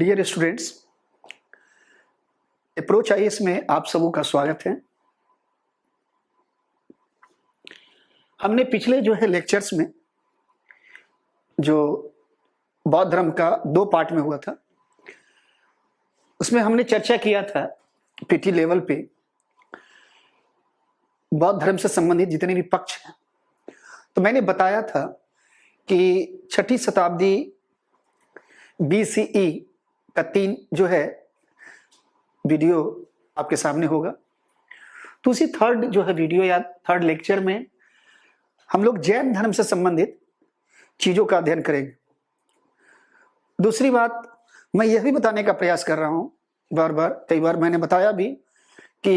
Dear students, approach IAS में आप सबों का स्वागत है। हमने पिछले लेक्चर्स में जो बौद्ध धर्म का 2 पार्ट में हुआ था, उसमें हमने चर्चा किया था पीटी लेवल पे बौद्ध धर्म से संबंधित जितने भी पक्ष हैं। तो मैंने बताया था कि 6ठी शताब्दी BCE का 3 वीडियो आपके सामने होगा। तो उसी थर्ड वीडियो या थर्ड लेक्चर में हम लोग जैन धर्म से संबंधित चीजों का अध्ययन करेंगे। दूसरी बात, मैं यह भी बताने का प्रयास कर रहा हूं, कई बार मैंने बताया भी कि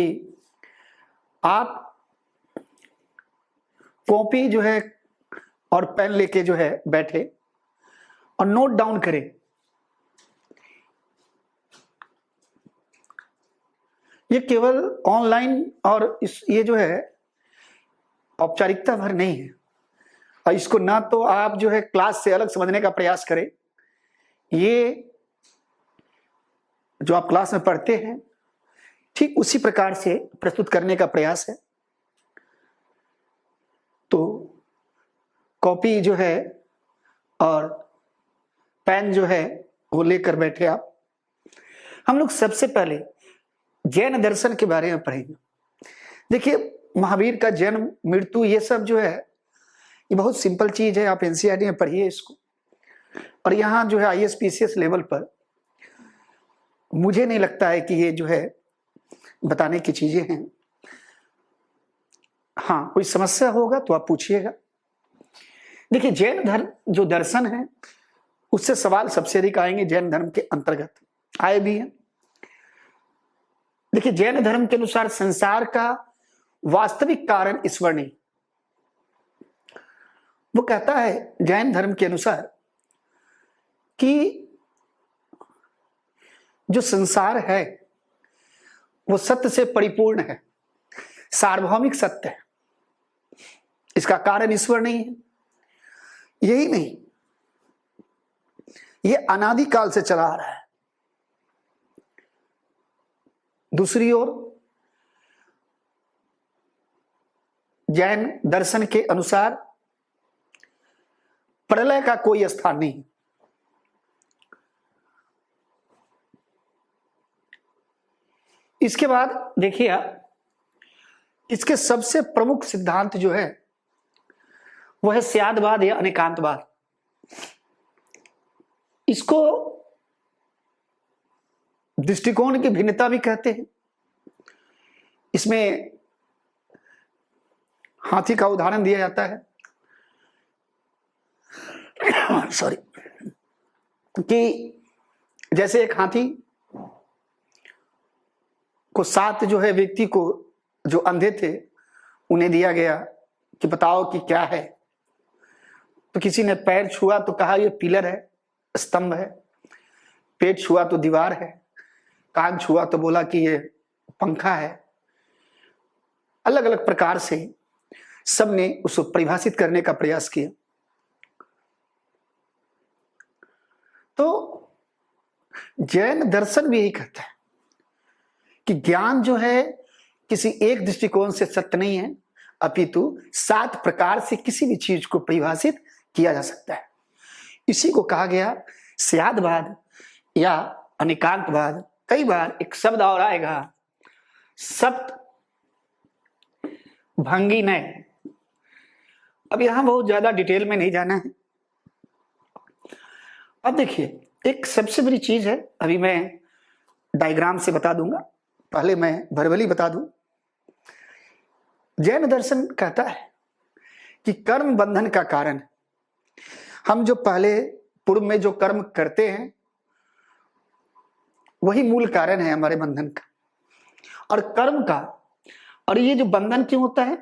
आप कॉपी और पेन लेके बैठे और नोट डाउन करें। ये केवल ऑनलाइन और ये औपचारिकता भर नहीं है, और इसको ना तो आप क्लास से अलग समझने का प्रयास करें। ये जो आप क्लास में पढ़ते हैं ठीक उसी प्रकार से प्रस्तुत करने का प्रयास है। तो कॉपी और पेन वो लेकर बैठे आप। हम लोग सबसे पहले जैन दर्शन के बारे में पढ़ेंगे। देखिए, महावीर का जन्म, मृत्यु, ये सब ये बहुत सिंपल चीज है। आप एनसीईआरटी में पढ़िए इसको। और यहाँ IAS PCS लेवल पर मुझे नहीं लगता है कि ये बताने की चीजें हैं। हाँ, कोई समस्या होगा तो आप पूछिएगा। देखिए, जैन धर्म जो दर्शन है उससे सवाल सबसे अधिक आएंगे, जैन धर्म के अंतर्गत आए भी हैं। देखिए, जैन धर्म के अनुसार संसार का वास्तविक कारण ईश्वर नहीं। वो कहता है जैन धर्म के अनुसार कि जो संसार है वो सत्य से परिपूर्ण है, सार्वभौमिक सत्य है। इसका कारण ईश्वर नहीं है। यही नहीं, ये अनादिकाल से चला आ रहा है। दूसरी ओर जैन दर्शन के अनुसार प्रलय का कोई स्थान नहीं। इसके बाद देखिए आप, इसके सबसे प्रमुख सिद्धांत वो है स्यादवाद या अनेकांतवाद। इसको दृष्टिकोण की भिन्नता भी कहते हैं। इसमें हाथी का उदाहरण दिया जाता है सॉरी, कि जैसे एक हाथी को 7 व्यक्ति को जो अंधे थे उन्हें दिया गया कि बताओ कि क्या है। तो किसी ने पैर छुआ तो कहा ये पिलर है, स्तंभ है। पेट छुआ तो दीवार है। कान छुआ तो बोला कि ये पंखा है। अलग अलग प्रकार से सबने उसको परिभाषित करने का प्रयास किया। तो जैन दर्शन भी यही कहता है कि ज्ञान किसी एक दृष्टिकोण से सत्य नहीं है, अपितु 7 प्रकार से किसी भी चीज को परिभाषित किया जा सकता है। इसी को कहा गया स्यादवाद या अनेकांतवाद। कई बार एक शब्द और आएगा, सप्त भंगी नय। अब यहां बहुत ज्यादा डिटेल में नहीं जाना है। अब देखिए, एक सबसे बड़ी चीज है, अभी मैं डायग्राम से बता दूंगा, पहले मैं वर्बली बता दूं। जैन दर्शन कहता है कि कर्म बंधन का कारण, हम जो पहले पूर्व में जो कर्म करते हैं वही मूल कारण है हमारे बंधन का। और कर्म का, और ये जो बंधन क्यों होता है?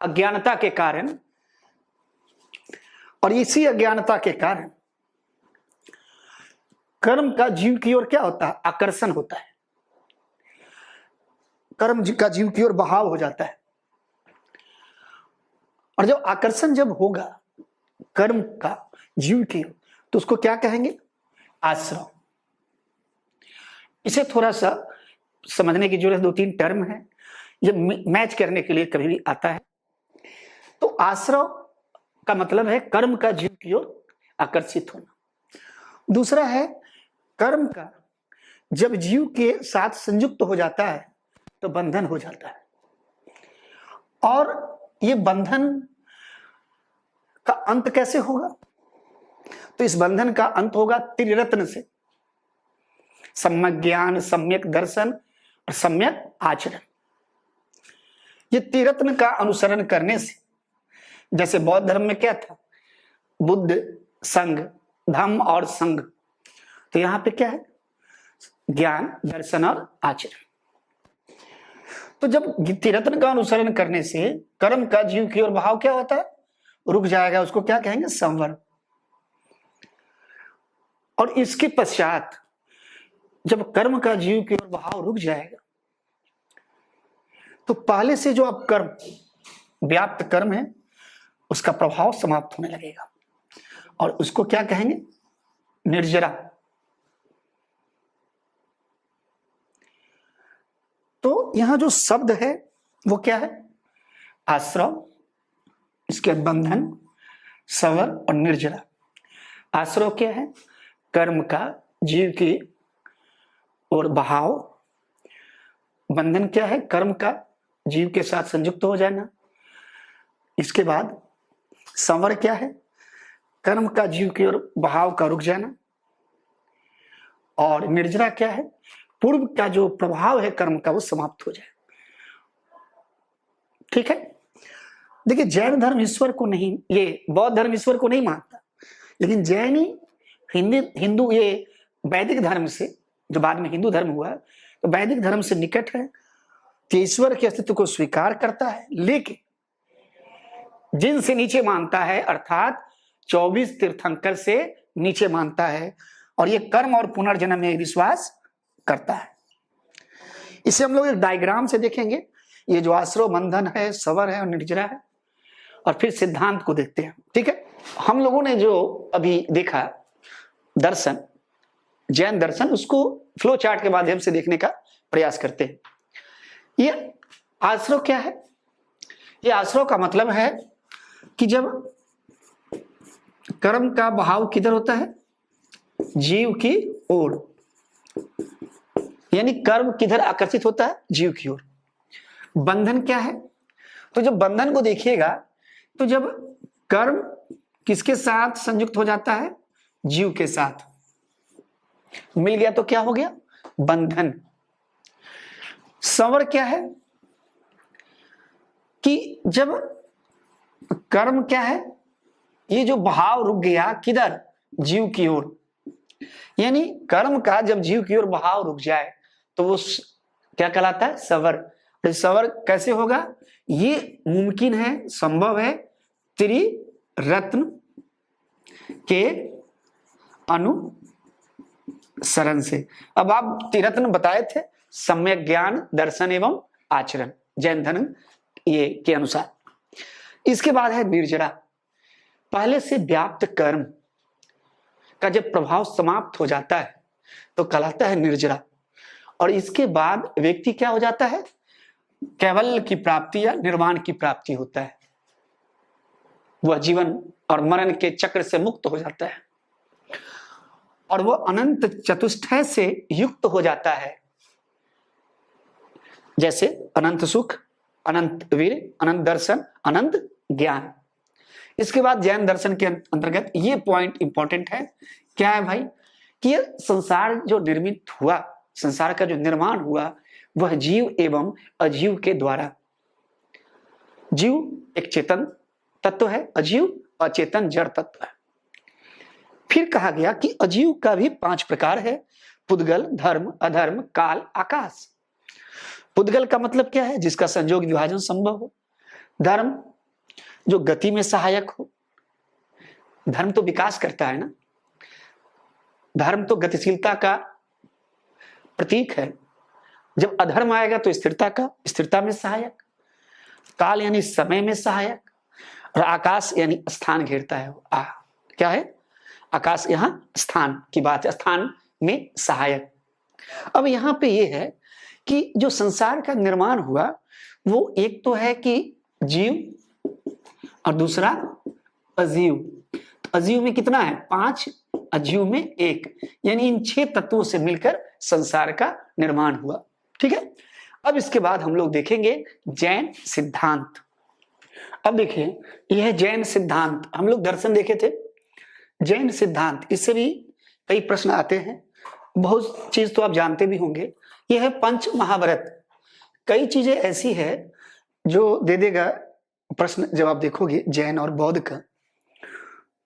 अज्ञानता के कारण। और इसी अज्ञानता के कारण कर्म का जीव की ओर क्या होता है? आकर्षण होता है। कर्म का जीव की ओर बहाव हो जाता है। और जब आकर्षण होगा कर्म का जीव की ओर, तो उसको क्या कहेंगे? आश्रम। इसे थोड़ा सा समझने की जरूरत, 2-3 टर्म है, ये मैच करने के लिए कभी भी आता है। तो आश्रव का मतलब है कर्म का जीव की ओर आकर्षित होना। दूसरा है कर्म का जब जीव के साथ संयुक्त हो जाता है तो बंधन हो जाता है, और ये बंधन का अंत कैसे होगा? तो इस बंधन का अंत होगा त्रिरत्न से, सम्यक ज्ञान, सम्यक दर्शन और सम्यक आचरण। ये त्रिरत्न का अनुसरण करने से, जैसे बौद्ध धर्म में क्या था, बुद्ध, संघ, धम्म और संघ, तो यहां पे क्या है, ज्ञान, दर्शन और आचरण। तो जब त्रिरत्न का अनुसरण करने से कर्म का जीव की ओर भाव क्या होता है, रुक जाएगा, उसको क्या कहेंगे, संवर। और इसके पश्चात जब कर्म का जीव की ओर भाव रुक जाएगा तो पहले से जो अब कर्म व्याप्त कर्म है उसका प्रभाव समाप्त होने लगेगा, और उसको क्या कहेंगे, निर्जरा। तो यहां जो शब्द है वो क्या है, आश्रव, इसके बंधन, सवर और निर्जरा। आश्रव क्या है, कर्म का जीव की ओर बहाव। बंधन क्या है, कर्म का जीव के साथ संयुक्त हो जाना। इसके बाद संवर क्या है, कर्म का जीव की ओर बहाव का रुक जाना। और निर्जरा क्या है, पूर्व का जो प्रभाव है कर्म का वो समाप्त हो जाए। ठीक है। देखिए, जैन धर्म ईश्वर को नहीं, ये बौद्ध धर्म ईश्वर को नहीं मानता, लेकिन जैनी हिंदू ये वैदिक धर्म से, जो बाद में हिंदू धर्म हुआ, तो वैदिक धर्म से निकट है, तो ईश्वर के अस्तित्व को स्वीकार करता है, लेकिन जिनसे नीचे मानता है, अर्थात 24 तीर्थंकर से नीचे मानता है, और ये कर्म और पुनर्जन्म में विश्वास करता है। इसे हम लोग एक डायग्राम से देखेंगे, ये जो आश्रव, बंधन है, सवर है और निर्जरा है, और फिर सिद्धांत को देखते हैं। ठीक है। हम लोगों ने जो अभी देखा दर्शन, जैन दर्शन, उसको फ्लो चार्ट के माध्यम से देखने का प्रयास करते हैं। ये आश्रव क्या है, ये आश्रव का मतलब है कि जब कर्म का बहाव किधर होता है, जीव की ओर, यानी कर्म किधर आकर्षित होता है, जीव की ओर। बंधन क्या है, तो जब बंधन को देखिएगा तो जब कर्म किसके साथ संयुक्त हो जाता है, जीव के साथ मिल गया तो क्या हो गया, बंधन। संवर क्या है कि जब कर्म क्या है, ये जो भाव रुक गया किधर, जीव की ओर, यानी कर्म का जब जीव की ओर भाव रुक जाए तो वो क्या कहलाता है, सवर। सवर कैसे होगा, ये मुमकिन है, संभव है त्रिरत्न के अनुसरण से। अब आप त्रिरत्न बताए थे, सम्यक ज्ञान, दर्शन एवं आचरण, जैन धर्म ये के अनुसार। इसके बाद है निर्जरा। पहले से व्याप्त कर्म का जब प्रभाव समाप्त हो जाता है तो कहलाता है निर्जरा, और इसके बाद व्यक्ति क्या हो जाता है, कैवल्य की प्राप्ति या निर्वाण की प्राप्ति होता है। वह जीवन और मरण के चक्र से मुक्त हो जाता है, और वह अनंत चतुष्टय से युक्त हो जाता है, जैसे अनंत सुख, अनंत वीर, अनंत दर्शन, अनंत ज्ञान। इसके बाद जैन दर्शन के अंतर्गत ये पॉइंट इंपॉर्टेंट है, क्या है भाई, कि ये संसार जो निर्मित हुआ, संसार का जो निर्माण हुआ, वह जीव एवं अजीव के द्वारा। जीव एक चेतन तत्व है, अजीव अचेतन जड़ तत्व है। फिर कहा गया कि अजीव का भी 5 प्रकार है, पुद्गल, धर्म, अधर्म, काल, आकाश। पुद्गल का मतलब क्या है, जिसका संयोग विभाजन संभव हो। धर्म जो गति में सहायक हो, धर्म तो विकास करता है ना, धर्म तो गतिशीलता का प्रतीक है। जब अधर्म आएगा तो स्थिरता में सहायक। काल यानी समय में सहायक, और आकाश यानी स्थान घेरता है। क्या है, आकाश, यहां स्थान की बात है, स्थान में सहायक। अब यहां पे ये है कि जो संसार का निर्माण हुआ वो एक तो है कि जीव और दूसरा अजीव। तो अजीव में कितना है 5, अजीव में 1, यानी इन 6 तत्वों से मिलकर संसार का निर्माण हुआ। ठीक है, अब इसके बाद हम लोग देखेंगे जैन सिद्धांत। अब देखिए यह है जैन सिद्धांत। हम लोग दर्शन देखे थे, जैन सिद्धांत, इससे भी कई प्रश्न आते हैं, बहुत चीज तो आप जानते भी होंगे। यह है पंच महाव्रत। कई चीजें ऐसी है जो दे देगा प्रश्न जब आप देखोगे जैन और बौद्ध का।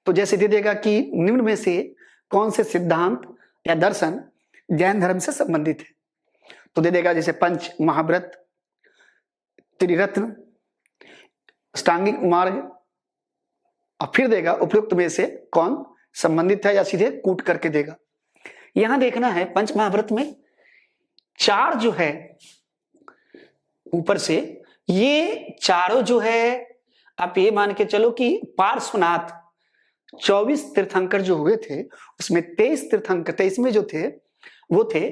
तो जैसे दे देगा कि निम्न में से कौन से सिद्धांत या दर्शन जैन धर्म से संबंधित है, तो दे देगा जैसे पंच महाव्रत, त्रिरत्न, अष्टांगिक मार्ग, और फिर देगा उपयुक्त में से कौन संबंधित है, या सीधे कूट करके देगा। यहां देखना है पंच महाव्रत में 4 जो है ऊपर से, ये चारों जो है आप ये मान के चलो कि पार्श्वनाथ 24 तीर्थंकर जो हुए थे उसमें 23 तीर्थंकर 23वें जो थे वो थे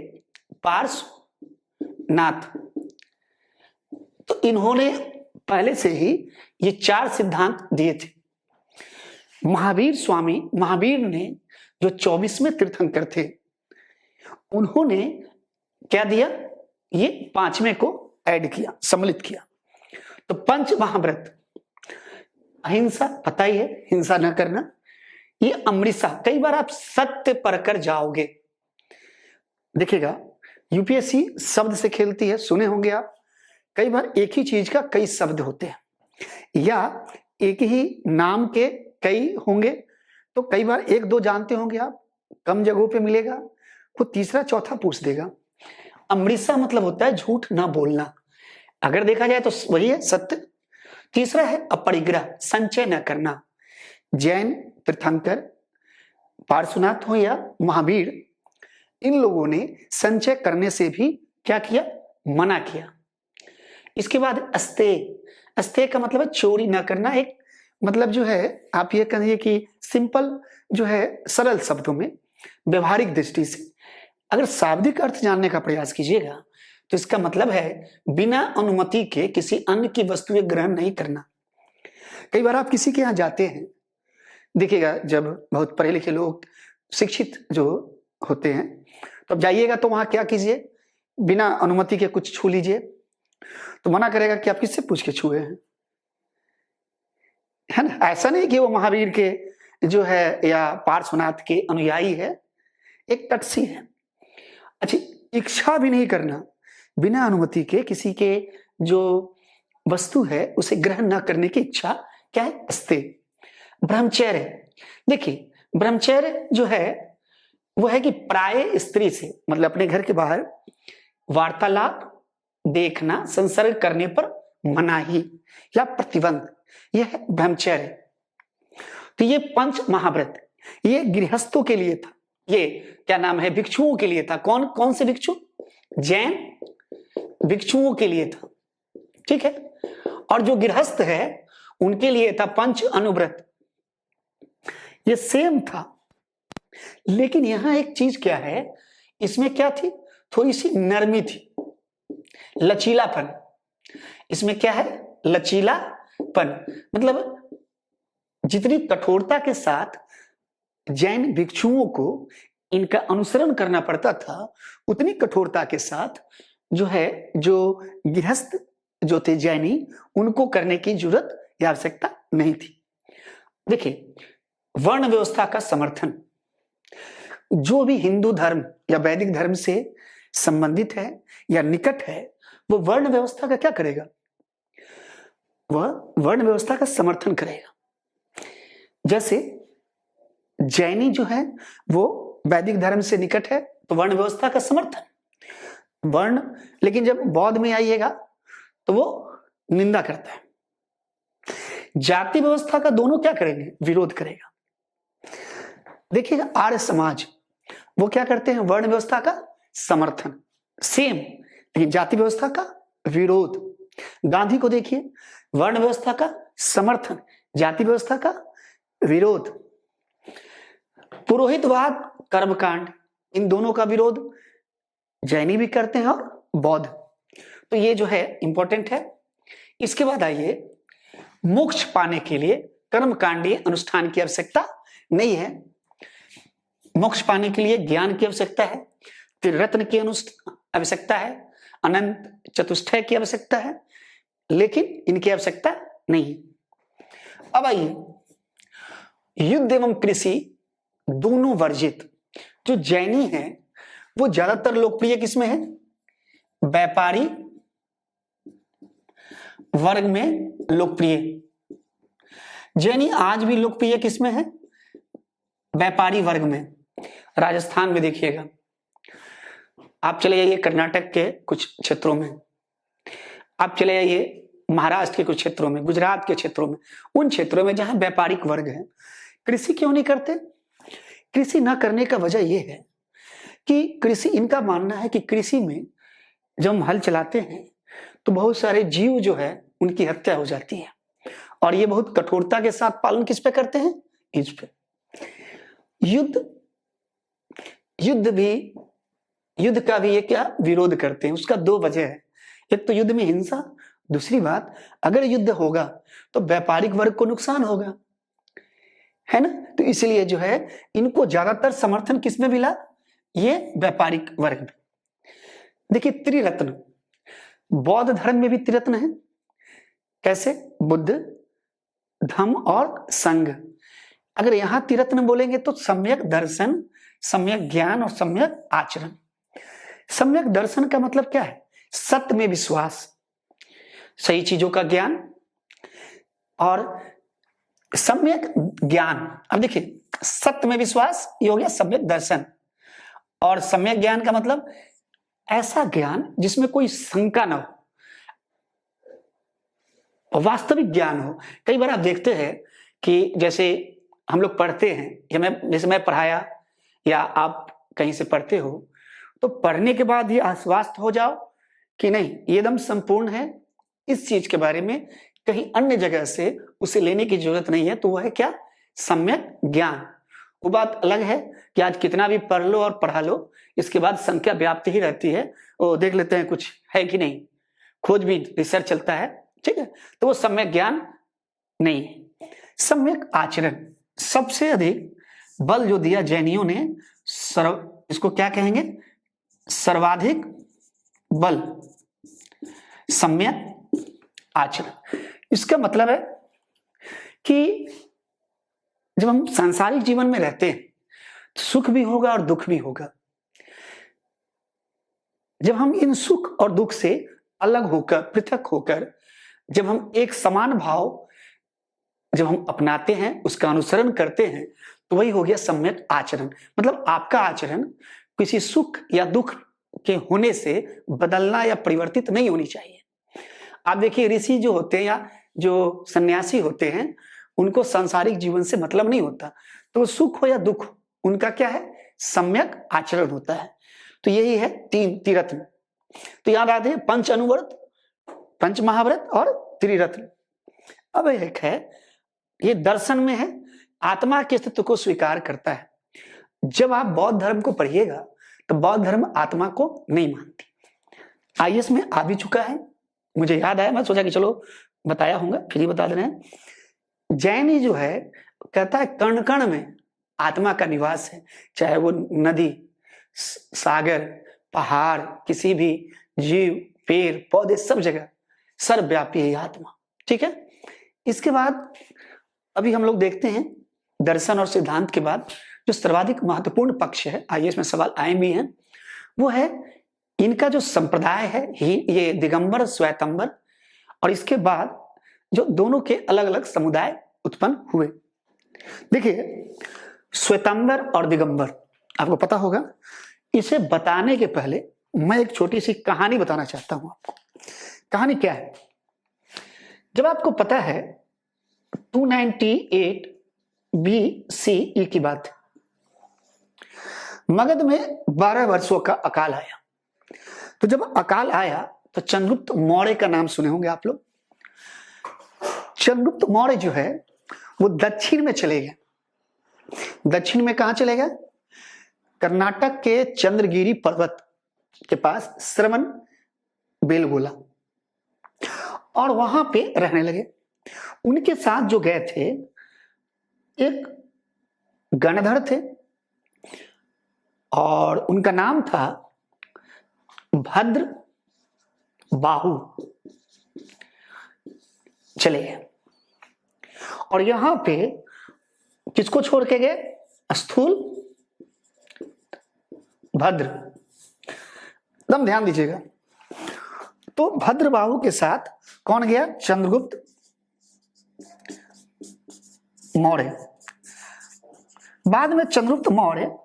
पार्श्वनाथ। तो इन्होंने पहले से ही ये 4 सिद्धांत दिए थे। महावीर स्वामी, महावीर ने जो 24वें तीर्थंकर थे उन्होंने क्या दिया, ये 5वें को ऐड किया, सम्मिलित किया। तो पंच महाव्रत, अहिंसा पता ही है, हिंसा न करना, ये अमृता। कई बार आप सत्य पर कर जाओगे, देखिएगा यूपीएससी शब्द से खेलती है, सुने होंगे आप। कई बार एक ही चीज का कई शब्द होते हैं या एक ही नाम के कई होंगे, तो कई बार 1-2 जानते होंगे आप, कम जगहों पे मिलेगा, वो तीसरा चौथा पूछ देगा। अमृता मतलब होता है झूठ ना बोलना, अगर देखा जाए तो वही है सत्य। तीसरा है अपरिग्रह, संचय न करना। जैन तीर्थंकर, पार्श्वनाथ हो या महावीर, इन लोगों ने संचय करने से भी क्या किया, मना किया। इसके बाद अस्तेय, अस्तेय का मतलब है चोरी ना करना। एक मतलब जो है आप ये कहिए कि सिंपल जो है, सरल शब्दों में, व्यवहारिक दृष्टि से अगर शाब्दिक अर्थ जानने का प्रयास कीजिएगा तो इसका मतलब है बिना अनुमति के किसी अन्य की वस्तुएं ग्रहण नहीं करना। कई बार आप किसी के यहाँ जाते हैं, देखिएगा जब बहुत पढ़े लिखे लोग, शिक्षित जो होते हैं, तो अब जाइएगा तो वहां क्या कीजिए, बिना अनुमति के कुछ छू लीजिए, तो मना करेगा कि आप किससे पूछ के छुए हैं, है ना। ऐसा नहीं कि वो महावीर के जो है या पार्श्वनाथ के अनुयायी है, एक टटसी है। अच्छा, इच्छा भी नहीं करना, बिना अनुमति के किसी के जो वस्तु है उसे ग्रहण न करने की इच्छा क्या है, अस्तेय। ब्रह्मचर्य, देखिए ब्रह्मचर्य जो है वो है कि प्राय स्त्री से, मतलब अपने घर के बाहर वार्तालाप, देखना, संसर्ग करने पर मनाही या प्रतिबंध, यह है ब्रह्मचर्य। तो ये पंच महाव्रत ये गृहस्थों के लिए था, ये क्या नाम है, भिक्षुओं के लिए था। कौन कौन से भिक्षु, जैन भिक्षुओं के लिए था, ठीक है। और जो गृहस्थ है उनके लिए था पंच अनुव्रत, ये सेम था। लेकिन यहां एक चीज क्या है, इसमें क्या थी, थोड़ी सी नरमी थी, लचीलापन। इसमें क्या है, लचीलापन, मतलब जितनी कठोरता के साथ जैन भिक्षुओं को इनका अनुसरण करना पड़ता था, उतनी कठोरता के साथ जो है, जो गृहस्थ जो थे जैनी, उनको करने की जरूरत या आवश्यकता नहीं थी। देखिए वर्ण व्यवस्था का समर्थन, जो भी हिंदू धर्म या वैदिक धर्म से संबंधित है या निकट है, वो वर्ण व्यवस्था का क्या करेगा, वह वर्ण व्यवस्था का समर्थन करेगा। जैसे जैनी जो है वो वैदिक धर्म से निकट है, तो वर्ण व्यवस्था का समर्थन वर्ण, लेकिन जब बौद्ध में आइएगा तो वो निंदा करता है। जाति व्यवस्था का दोनों क्या करेंगे, विरोध करेगा। देखिएगा आर्य समाज वो क्या करते हैं, वर्ण व्यवस्था का समर्थन सेम, लेकिन जाति व्यवस्था का विरोध। गांधी को देखिए, वर्ण व्यवस्था का समर्थन, जाति व्यवस्था का विरोध। पुरोहितवाद, कर्मकांड, इन दोनों का विरोध, जैनी भी करते हैं और बौद्ध। तो ये जो है इंपॉर्टेंट है। इसके बाद आइए, मोक्ष पाने के लिए कर्मकांडीय अनुष्ठान की आवश्यकता नहीं है। मोक्ष पाने के लिए ज्ञान की आवश्यकता है, त्रिरत्न की आवश्यकता है, अनंत चतुष्टय की आवश्यकता है, लेकिन इनकी आवश्यकता नहीं है। अब आइए, युद्ध एवं कृषि दोनों वर्जित जो जैनी है वो ज्यादातर लोकप्रिय किसमें है? व्यापारी वर्ग में लोकप्रिय। जैनी आज भी लोकप्रिय किसमें है? व्यापारी वर्ग में। राजस्थान में देखिएगा, आप चले जाइए कर्नाटक के कुछ क्षेत्रों में, आप चले जाइए महाराष्ट्र के कुछ क्षेत्रों में, गुजरात के क्षेत्रों में, उन क्षेत्रों में जहां व्यापारिक वर्ग है। कृषि क्यों नहीं करते? कृषि न करने का वजह यह है कि कृषि, इनका मानना है कि कृषि में जब हम हल चलाते हैं तो बहुत सारे जीव जो है उनकी हत्या हो जाती है, और ये बहुत कठोरता के साथ पालन किस पे करते हैं? इस पे। युद्ध का भी ये क्या विरोध करते हैं? उसका दो वजह है, एक तो युद्ध में हिंसा, दूसरी बात अगर युद्ध होगा तो व्यापारिक वर्ग को नुकसान होगा, है ना। तो इसलिए जो है इनको ज्यादातर समर्थन किसमें मिला? ये व्यापारिक वर्ग में। देखिए त्रिरत्न, बौद्ध धर्म में भी त्रिरत्न है। कैसे? बुद्ध, धम्म और संघ। अगर यहां त्रिरत्न बोलेंगे तो सम्यक दर्शन, सम्यक ज्ञान और सम्यक आचरण। सम्यक दर्शन का मतलब क्या है? सत्य में विश्वास, सही चीजों का ज्ञान, और सम्यक ज्ञान। अब देखिए, सत्य में विश्वास ये हो गया सम्यक दर्शन, और सम्यक ज्ञान का मतलब ऐसा ज्ञान जिसमें कोई शंका ना हो, वास्तविक ज्ञान हो। कई बार आप देखते हैं कि जैसे हम लोग पढ़ते हैं, या जैसे मैं पढ़ाया या आप कहीं से पढ़ते हो, तो पढ़ने के बाद ये आश्वस्त हो जाओ कि नहीं, ये एकदम संपूर्ण है, इस चीज के बारे में कहीं अन्य जगह से उसे लेने की जरूरत नहीं है। तो वह है क्या? सम्यक ज्ञान। वो बात अलग है कि आज कितना भी पढ़ लो और पढ़ा लो, इसके बाद संख्या व्याप्त ही रहती है, और देख लेते हैं कुछ है कि नहीं, खोज भी रिसर्च चलता है, ठीक है। तो वो सम्यक ज्ञान नहीं है। सम्यक आचरण, सबसे अधिक बल जो दिया जैनियों ने, इसको क्या कहेंगे? सर्वाधिक बल, सम्यक आचरण। इसका मतलब है कि जब हम सांसारिक जीवन में रहते हैं तो सुख भी होगा और दुख भी होगा। जब हम इन सुख और दुख से अलग होकर, पृथक होकर, जब हम एक समान भाव जब हम अपनाते हैं, उसका अनुसरण करते हैं, तो वही हो गया सम्यक आचरण। मतलब आपका आचरण किसी सुख या दुख के होने से बदलना या परिवर्तित नहीं होनी चाहिए। आप देखिए, ऋषि जो होते हैं या जो सन्यासी होते हैं, उनको सांसारिक जीवन से मतलब नहीं होता, तो सुख हो या दुख, उनका क्या है? सम्यक आचरण होता है। तो यही है तीन त्रिरत्न। तो याद आते हैं पंच अनुव्रत, पंच महाव्रत और त्रिरत्न। अब एक है, ये दर्शन में है, आत्मा के अस्तित्व को स्वीकार करता है। जब आप बौद्ध धर्म को पढ़िएगा तो बौद्ध धर्म आत्मा को नहीं मानती। आईएएस में आ भी चुका है, मुझे याद आया, मैं सोचा कि चलो बताया होगा, फिर ही बता दे रहे हैं। जैनी जो है कहता है कण कण में आत्मा का निवास है, चाहे वो नदी, सागर, पहाड़, किसी भी जीव, पेड़, पौधे, सब जगह सर्वव्यापी है आत्मा, ठीक है। इसके बाद अभी हम लोग देखते हैं दर्शन और सिद्धांत के बाद जो सर्वाधिक महत्वपूर्ण पक्ष है, आइए इसमें सवाल आए भी हैं, वो है इनका जो संप्रदाय है, ये दिगंबर श्वेतंबर, और इसके बाद जो दोनों के अलग अलग समुदाय उत्पन्न हुए। देखिए श्वेतंबर और दिगंबर आपको पता होगा। इसे बताने के पहले मैं एक छोटी सी कहानी बताना चाहता हूं आपको। कहानी क्या है? जब आपको पता है 298 BCE की बात, मगध में 12 वर्षों का अकाल आया। तो जब अकाल आया तो चंद्रगुप्त मौर्य का नाम सुने होंगे आप लोग। चंद्रगुप्त मौर्य जो है वो दक्षिण में चले गए। दक्षिण में कहां चले गए? कर्नाटक के चंद्रगिरी पर्वत, के पास श्रवण बेलगोला, और वहां पे रहने लगे। उनके साथ जो गए थे एक गणधर थे और उनका नाम था भद्र बाहु। चलिए, और यहां पे किसको छोड़ के गए? स्थूल भद्र। एकदम ध्यान दीजिएगा। तो भद्रबाहु के साथ कौन गया? चंद्रगुप्त मौर्य। बाद में चंद्रगुप्त मौर्य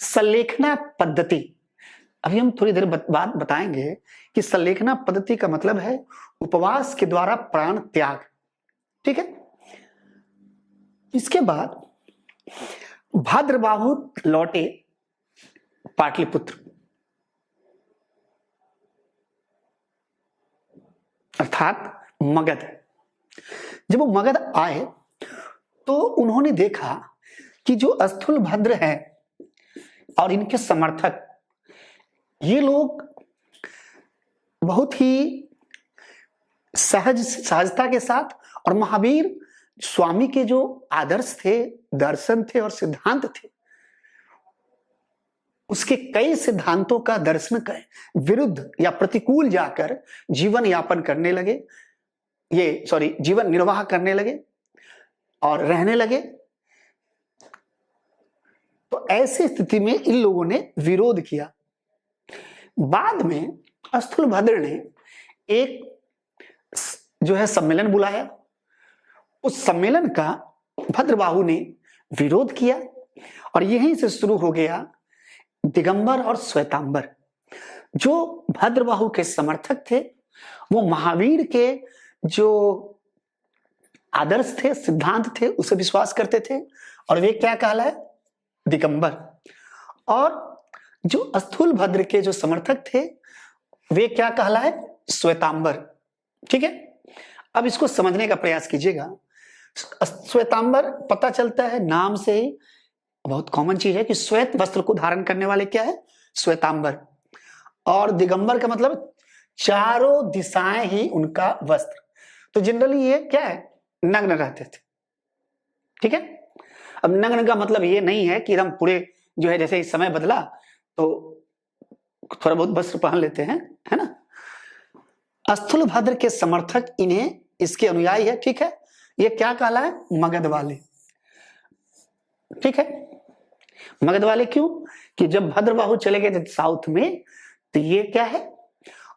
संलेखना पद्धति, अभी हम थोड़ी देर बाद बताएंगे कि संलेखना पद्धति का मतलब है उपवास के द्वारा प्राण त्याग। ठीक है। इसके बाद भद्रबाहु लौटे पाटलिपुत्र, अर्थात मगध। जब वो मगध आए तो उन्होंने देखा कि जो स्थूल भद्र है और इनके समर्थक, ये लोग बहुत ही सहजता के साथ और महावीर स्वामी के जो आदर्श थे, दर्शन थे और सिद्धांत थे, उसके कई सिद्धांतों का दर्शन कर विरुद्ध या प्रतिकूल जाकर जीवन यापन करने लगे, जीवन निर्वाह करने लगे और रहने लगे। तो ऐसी स्थिति में इन लोगों ने विरोध किया। बाद में स्थूलभद्र ने एक जो है सम्मेलन बुलाया। उस सम्मेलन का भद्रबाहु ने विरोध किया और यहीं से शुरू हो गया दिगंबर और श्वेतांबर। जो भद्रबाहु के समर्थक थे वो महावीर के जो आदर्श थे, सिद्धांत थे, उसे विश्वास करते थे और वे क्या कहलाए? दिगंबर। और जो स्थूल भद्र के जो समर्थक थे वे क्या कहलाए? श्वेतांबर। ठीक है। अब इसको समझने का प्रयास कीजिएगा। श्वेतांबर पता चलता है नाम से ही, बहुत कॉमन चीज है कि श्वेत वस्त्र को धारण करने वाले क्या है? श्वेतांबर। और दिगंबर का मतलब चारों दिशाएं ही उनका वस्त्र। तो जनरली ये क्या है? नग्न रहते थे। ठीक है। अब नग्न का मतलब ये नहीं है कि हम पूरे जो है, जैसे इस समय बदला तो थोड़ा बहुत वस्त्र पहन लेते हैं, है ना। स्थूल भद्र के समर्थक इन्हें इसके अनुयायी है। ठीक है। ये क्या कहला है? मगध वाले। ठीक है। मगध वाले क्यों? कि जब भद्रबाहु चले गए थे साउथ में तो ये क्या है,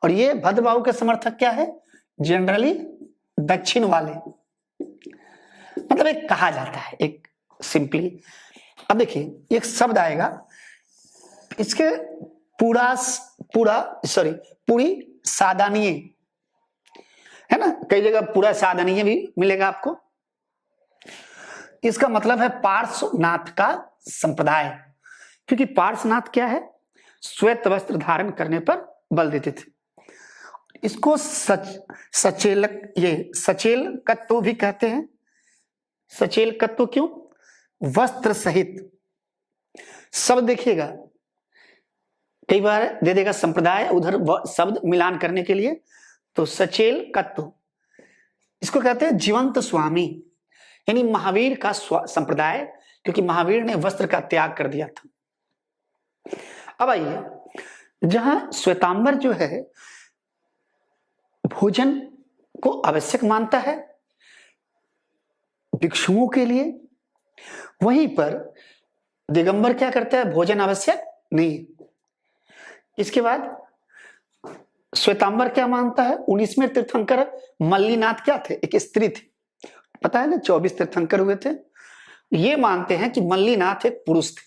और ये भद्रबाहु के समर्थक क्या है? जनरली दक्षिण वाले, मतलब एक कहा जाता है, एक सिंपली। अब देखिए एक शब्द आएगा, इसके पूरी सादानीय है ना, कई जगह पूरा साधनीय भी मिलेगा आपको। इसका मतलब है पार्श्वनाथ का संप्रदाय, क्योंकि पार्श्वनाथ क्या है? श्वेत वस्त्र धारण करने पर बल देते थे। इसको सचेलकत्व भी कहते हैं। सचेलकत्व क्यों? वस्त्र सहित शब्द देखिएगा, कई बार दे देगा संप्रदाय, उधर शब्द मिलान करने के लिए, तो सचेलकत्व इसको कहते हैं जीवंत स्वामी, यानी महावीर का संप्रदाय, क्योंकि महावीर ने वस्त्र का त्याग कर दिया था। अब आइए, जहां श्वेतांबर जो है भोजन को आवश्यक मानता है भिक्षुओं के लिए, वहीं पर दिगंबर क्या करता है? भोजन आवश्यक नहीं। इसके बाद श्वेतांबर क्या मानता है? 19वें तीर्थंकर मल्लीनाथ क्या थे? एक स्त्री थी, पता है ना, 24 तीर्थंकर हुए थे। ये मानते हैं कि मल्लीनाथ एक पुरुष थे,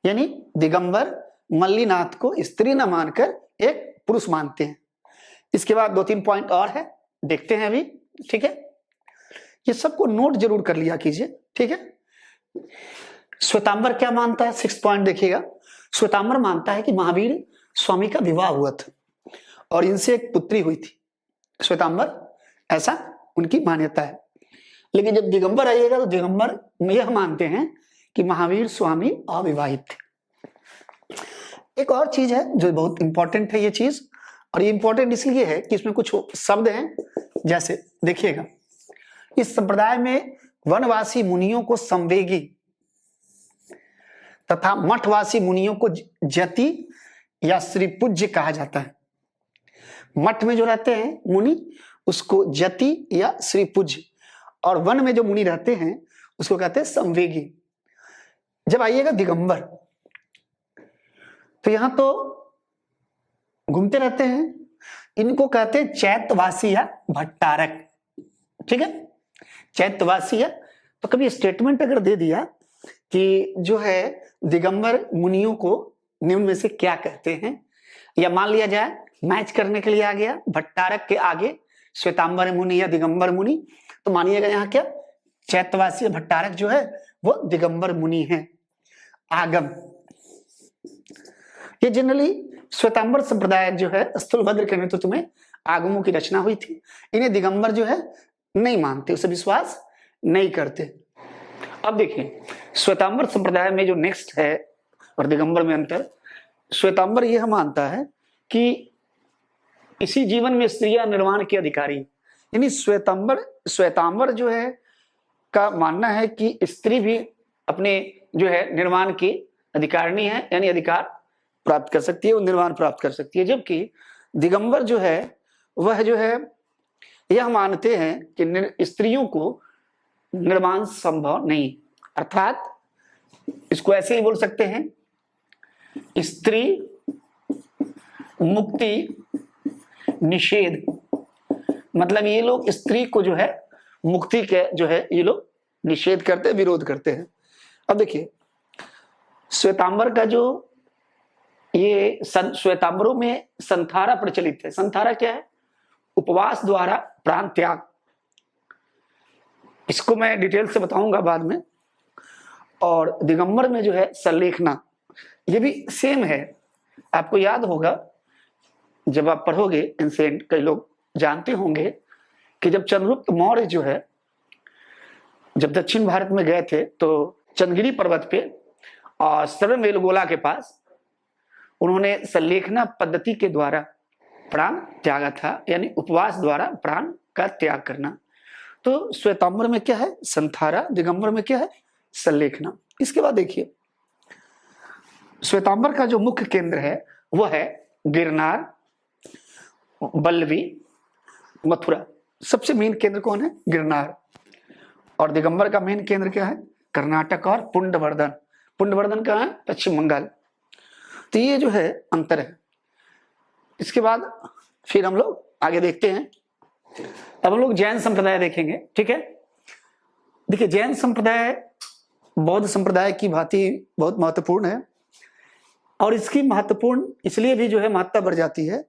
यानी दिगंबर मल्लीनाथ को स्त्री न मानकर एक पुरुष मानते हैं। इसके बाद 2-3 पॉइंट और है, देखते हैं अभी। ठीक है। ये सबको नोट जरूर कर लिया कीजिए। ठीक है। श्वेतांबर क्या मानता है? 6 पॉइंट देखिएगा। श्वेतांबर मानता है कि महावीर स्वामी का विवाह हुआ था और इनसे एक पुत्री हुई थी। श्वेतांबर, ऐसा उनकी मान्यता है। लेकिन जब दिगंबर आइएगा तो दिगंबर यह मानते हैं कि महावीर स्वामी अविवाहित थे। एक और चीज है जो बहुत इंपॉर्टेंट है ये चीज, और ये इंपॉर्टेंट इसलिए है कि इसमें कुछ शब्द हैं, जैसे देखिएगा, इस संप्रदाय में वनवासी मुनियों को संवेगी तथा मठवासी मुनियों को जति या श्री पूज्य कहा जाता है। मठ में जो रहते हैं मुनि उसको जति या श्री पूज्य, और वन में जो मुनि रहते हैं उसको कहते हैं संवेगी। जब आइएगा दिगंबर, तो यहां तो घूमते रहते हैं, इनको कहते हैं चैत्यवासी या भट्टारक। ठीक है, चैत्यवासी है। तो कभी स्टेटमेंट अगर दे दिया कि जो है दिगंबर मुनियों को निम्न में से क्या कहते हैं, या मान लिया जाए मैच करने के लिए आ गया भट्टारक के आगे श्वेतांबर मुनि या दिगंबर मुनि, तो मानिएगा यहाँ क्या चैत्यवासी भट्टारक जो है वो दिगंबर मुनि है। आगम, ये जनरली श्वेतांबर संप्रदाय जो है स्थूलभद्र के नेतृत्व में आगमों की रचना हुई थी। इन्हें दिगंबर जो है नहीं मानते, उसे विश्वास नहीं करते। अब देखिए श्वेतांबर संप्रदाय में जो नेक्स्ट है और दिगंबर में अंतर, श्वेतांबर यह मानता है कि इसी जीवन में स्त्रियां निर्वाण के अधिकारी, यानी श्वेतांबर जो है का मानना है कि स्त्री भी अपने जो है निर्वाण की अधिकारिणी है, यानी अधिकार प्राप्त कर सकती है, वो निर्वाण प्राप्त कर सकती है। जबकि दिगंबर जो है वह जो है यह मानते हैं कि स्त्रियों को निर्वाण संभव नहीं, अर्थात इसको ऐसे ही बोल सकते हैं स्त्री मुक्ति निषेध, मतलब ये लोग स्त्री को जो है मुक्ति के जो है ये लोग निषेध करते, विरोध करते हैं। अब देखिए श्वेतांबर का जो ये श्वेतांबरों में संथारा प्रचलित है। संथारा क्या है? उपवास द्वारा प्राण त्याग। इसको मैं डिटेल से बताऊंगा बाद में। और दिगंबर में जो है संलेखना, ये भी सेम है। आपको याद होगा जब आप पढ़ोगे एंसेंट, कई लोग जानते होंगे कि जब चंद्रगुप्त मौर्य जो है जब दक्षिण भारत में गए थे तो चंद्रगिरी पर्वत पे और सर्वमेलगोला के पास उन्होंने संलेखना पद्धति के द्वारा प्राण त्यागा था, यानी उपवास द्वारा प्राण का त्याग करना। तो श्वेतांबर में क्या है? संथारा। दिगंबर में क्या है? संलेखना। इसके बाद देखिए श्वेतांबर का जो मुख्य केंद्र है वह है गिरनार, बल्लवी, मथुरा। सबसे मेन केंद्र कौन है? गिरनार। और दिगंबर का मेन केंद्र क्या है? कर्नाटक और पुंडवर्धन। पुंडवर्धन कहाँ है? पश्चिम बंगाल। तो ये जो है अंतर है। इसके बाद फिर हम लोग आगे देखते हैं। अब हम लोग जैन संप्रदाय देखेंगे। ठीक है, देखिए जैन संप्रदाय बौद्ध संप्रदाय की भांति बहुत महत्वपूर्ण है, और इसकी महत्वपूर्ण इसलिए भी जो है महत्ता बढ़ जाती है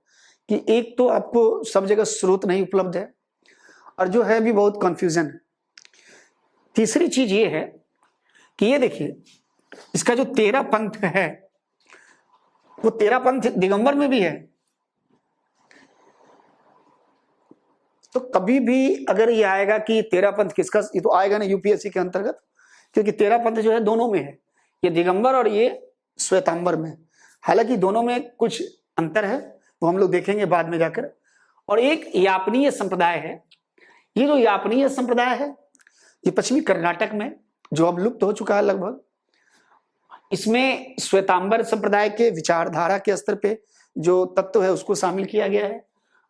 कि एक तो आपको सब जगह स्रोत नहीं उपलब्ध है, और जो है भी बहुत कंफ्यूजन है। तीसरी चीज ये है कि ये देखिए इसका जो 13 पंथ है वो 13 पंथ दिगंबर में भी है। तो कभी भी अगर ये आएगा कि 13 पंथ किसका, ये तो आएगा ना यूपीएससी के अंतर्गत, क्योंकि 13 पंथ जो है दोनों में है, ये दिगंबर और ये श्वेतांबर में। हालांकि दोनों में कुछ अंतर है, वो हम लोग देखेंगे बाद में जाकर। और एक यापनीय संप्रदाय है। ये जो यापनीय संप्रदाय है ये पश्चिमी कर्नाटक में, जो अब लुप्त हो चुका है लगभग। इसमें श्वेतांबर संप्रदाय के विचारधारा के स्तर पे जो तत्व है उसको शामिल किया गया है,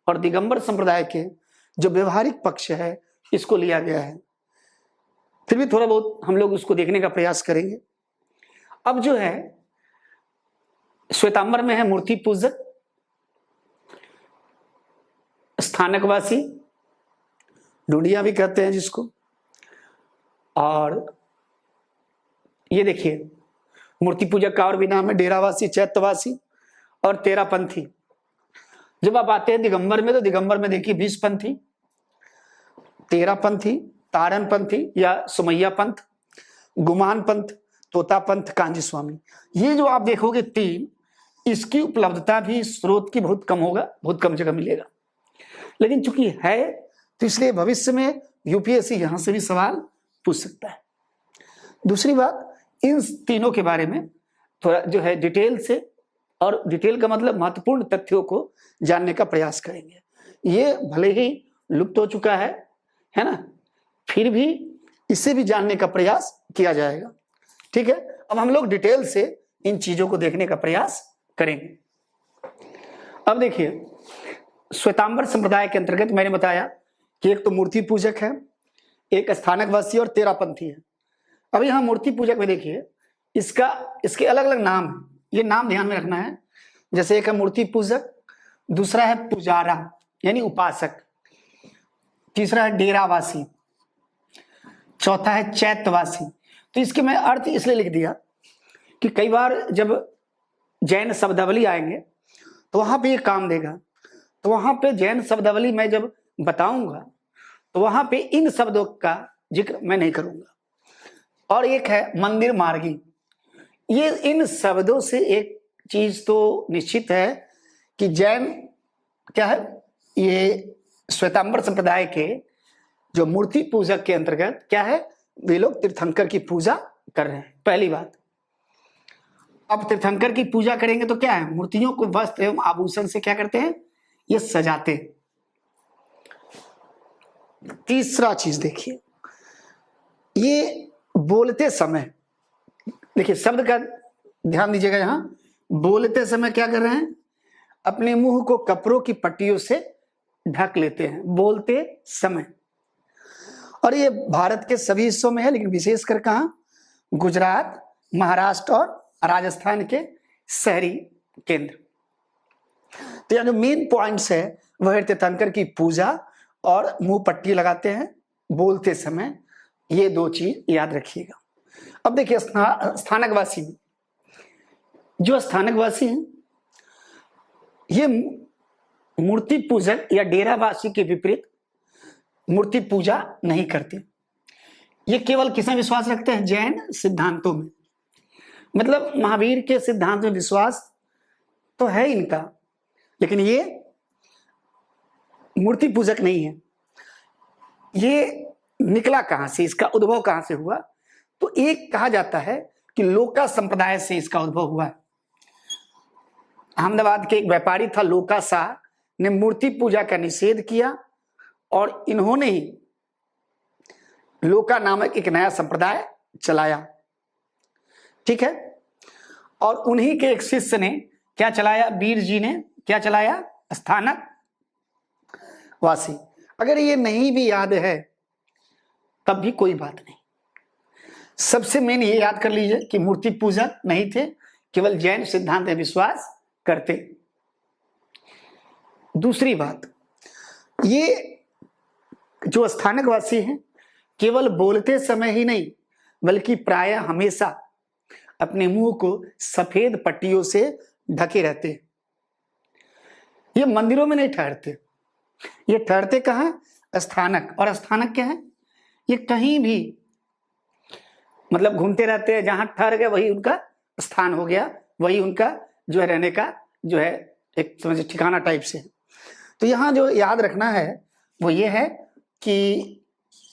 और दिगंबर संप्रदाय के जो व्यवहारिक पक्ष है इसको लिया गया है। फिर भी थोड़ा बहुत हम लोग उसको देखने का प्रयास करेंगे। अब जो है श्वेतांबर में है मूर्ति पूजक, स्थानकवासी, ढूंढिया भी कहते हैं जिसको। और ये देखिए मूर्ति पूजक का और भी नाम है डेरावासी, चैत्यवासी और 13 पंथी। जब आप आते हैं दिगंबर में, तो दिगंबर में देखिए 20 पंथी, 13 पंथी, तारन पंथी या सुमैया पंथ, गुमान पंथ, तोता पंथ, कांजी स्वामी। ये जो आप देखोगे 3, इसकी उपलब्धता भी स्रोत की बहुत कम होगा, बहुत कम जगह मिलेगा। लेकिन चूंकि है तो इसलिए भविष्य में यूपीएससी यहां से भी सवाल पूछ सकता है। दूसरी बात, इन तीनों के बारे में थोड़ा जो है डिटेल से और डिटेल का मतलब महत्वपूर्ण तथ्यों को जानने का प्रयास करेंगे। ये भले ही लुप्त हो चुका है ना, फिर भी इसे भी जानने का प्रयास किया जाएगा। ठीक है, अब हम लोग डिटेल से इन चीजों को देखने का प्रयास करेंगे। अब देखिए, श्वेतांबर संप्रदाय के अंतर्गत मैंने बताया कि एक तो मूर्ति पूजक है, एक स्थानकवासी और तेरापंथी है। अब यहाँ मूर्ति पूजक में देखिए, इसके अलग अलग नाम है, ये नाम ध्यान में रखना है। जैसे एक है मूर्ति पूजक, दूसरा है पुजारा यानी उपासक, तीसरा है डेरावासी, चौथा है चैत्यवासी। तो इसके मैं अर्थ इसलिए लिख दिया कि कई बार जब जैन शब्दावली आएंगे तो वहां पे ये काम देगा। तो वहां पे जैन शब्दावली मैं जब बताऊंगा तो वहां पे इन शब्दों का जिक्र मैं नहीं करूंगा। और एक है मंदिर मार्गी। ये इन शब्दों से एक चीज तो निश्चित है कि जैन क्या है, ये श्वेतांबर संप्रदाय के जो मूर्ति पूजक के अंतर्गत क्या है, वे लोग तीर्थंकर की पूजा कर रहे हैं। पहली बात, अब तीर्थंकर की पूजा करेंगे तो क्या है, मूर्तियों को वस्त्र एवं आभूषण से क्या करते हैं, ये सजाते हैं। तीसरा चीज देखिए, ये बोलते समय, देखिए शब्द का ध्यान दीजिएगा, यहां बोलते समय क्या कर रहे हैं, अपने मुंह को कपड़ों की पट्टियों से ढक लेते हैं बोलते समय। और ये भारत के सभी हिस्सों में है, लेकिन विशेषकर कहां, गुजरात, महाराष्ट्र और राजस्थान के शहरी केंद्र। तो यहाँ जो मेन पॉइंट्स है वह है तीर्थंकर की पूजा और मुंह पट्टी लगाते हैं बोलते समय, ये दो चीज याद रखिएगा। अब देखिए स्थानकवासी, जो स्थानकवासी हैं ये मूर्ति पूजक या डेरावासी के विपरीत मूर्ति पूजा नहीं करते। ये केवल किसमें विश्वास रखते हैं, जैन सिद्धांतों में। मतलब महावीर के सिद्धांत में विश्वास तो है इनका, लेकिन ये मूर्ति पूजक नहीं है। ये निकला कहां से, इसका उद्भव कहां से हुआ, तो एक कहा जाता है कि लोका संप्रदाय से इसका उद्भव हुआ है। अहमदाबाद के एक व्यापारी था लोका शाह, ने मूर्ति पूजा का निषेध किया और इन्होंने ही लोका नामक एक नया संप्रदाय चलाया। ठीक है, और उन्हीं के एक शिष्य ने क्या चलाया, वीर जी ने क्या चलाया, स्थानक वासी। अगर ये नहीं भी याद है तब भी कोई बात नहीं, सबसे मेन ये याद कर लीजिए कि मूर्ति पूजक नहीं थे, केवल जैन सिद्धांत में विश्वास करते। दूसरी बात, ये जो स्थानकवासी हैं केवल बोलते समय ही नहीं बल्कि प्रायः हमेशा अपने मुंह को सफेद पट्टियों से ढके रहते हैं। ये मंदिरों में नहीं ठहरते, ये ठहरते कहां, स्थानक। और स्थानक क्या है, ये कहीं भी मतलब घूमते रहते हैं, जहां ठहर गए वही उनका स्थान हो गया, वही उनका जो है रहने का जो है एक समझ ठिकाना टाइप से। तो यहाँ जो याद रखना है वो ये है कि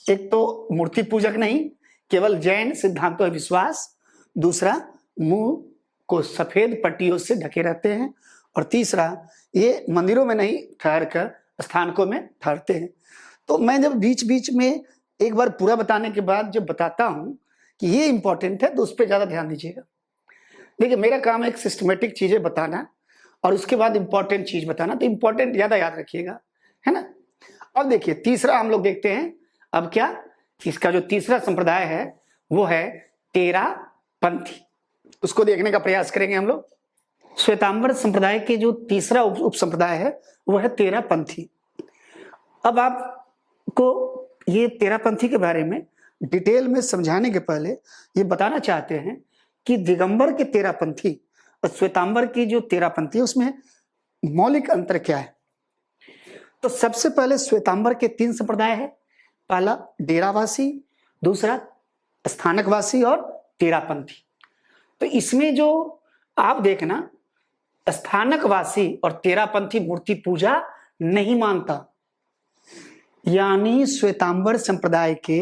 एक तो मूर्ति पूजक नहीं, केवल जैन सिद्धांतों में विश्वास, दूसरा मुंह को सफेद पट्टियों से ढके रहते हैं, और तीसरा ये मंदिरों में नहीं ठहर कर स्थानकों में ठहरते हैं। तो मैं जब बीच बीच में एक बार पूरा बताने के बाद जब बताता हूं कि ये इंपॉर्टेंट है तो उस पर ज्यादा ध्यान दीजिएगा। देखिए मेरा काम है एक सिस्टमेटिक चीजें बताना और उसके बाद इंपॉर्टेंट चीज बताना, तो इंपॉर्टेंट ज्यादा याद रखिएगा, है ना। अब देखिए तीसरा हम लोग देखते हैं, अब क्या, इसका जो तीसरा संप्रदाय है वो है तेरापंथी, उसको देखने का प्रयास करेंगे हम लोग। श्वेतांबर संप्रदाय के जो तीसरा उप संप्रदाय है वो है तेरापंथी। अब आपको ये तेरापंथी के बारे में डिटेल में समझाने के पहले ये बताना चाहते हैं कि दिगंबर के तेरापंथी और श्वेतांबर की जो तेरापंथी है उसमें मौलिक अंतर क्या है। तो सबसे पहले श्वेतांबर के 3 संप्रदाय है, पहला डेरावासी, दूसरा स्थानकवासी और तेरापंथी। तो इसमें जो आप देखना, स्थानकवासी और तेरापंथी मूर्ति पूजा नहीं मानता, यानी श्वेतांबर संप्रदाय के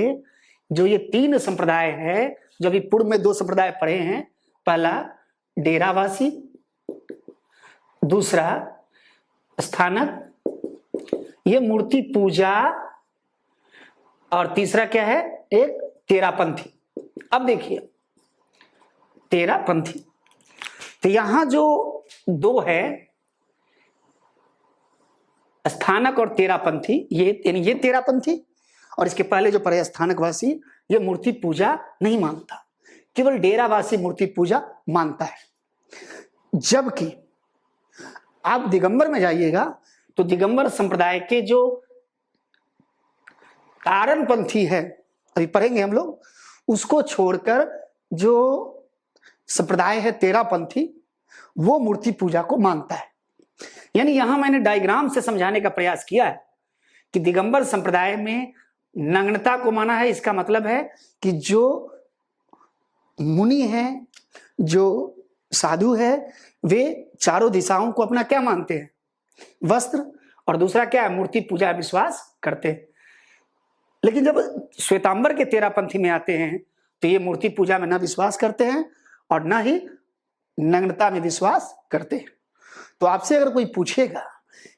जो ये 3 संप्रदाय है, जो अभी पूर्व में 2 संप्रदाय पढ़े हैं, पहला डेरावासी, दूसरा स्थानक, ये मूर्ति पूजा, और तीसरा क्या है, एक तेरापंथी। अब देखिए तेरापंथी, तो यहां जो दो है स्थानक और तेरापंथी, ये तेरापंथी, और इसके पहले जो पढ़े स्थानकवासी, ये मूर्ति पूजा नहीं मानता, केवल डेरावासी मूर्ति पूजा मानता है। जबकि आप दिगंबर में जाइएगा तो दिगंबर संप्रदाय के जो तारणपंथी है, अभी पढ़ेंगे हम लोग, उसको छोड़कर जो संप्रदाय है तेरापंथी, वो मूर्ति पूजा को मानता है। यानी यहां मैंने डायग्राम से समझाने का प्रयास किया है कि दिगंबर संप्रदाय में नग्नता को माना है। इसका मतलब है कि जो मुनि है, जो साधु है, वे चारों दिशाओं को अपना क्या मानते हैं, वस्त्र, और दूसरा क्या है, मूर्ति पूजा विश्वास करते हैं। लेकिन जब श्वेतांबर के तेरापंथी में आते हैं तो ये मूर्ति पूजा में न विश्वास करते हैं और न ही नग्नता में विश्वास करते हैं। तो आपसे अगर कोई पूछेगा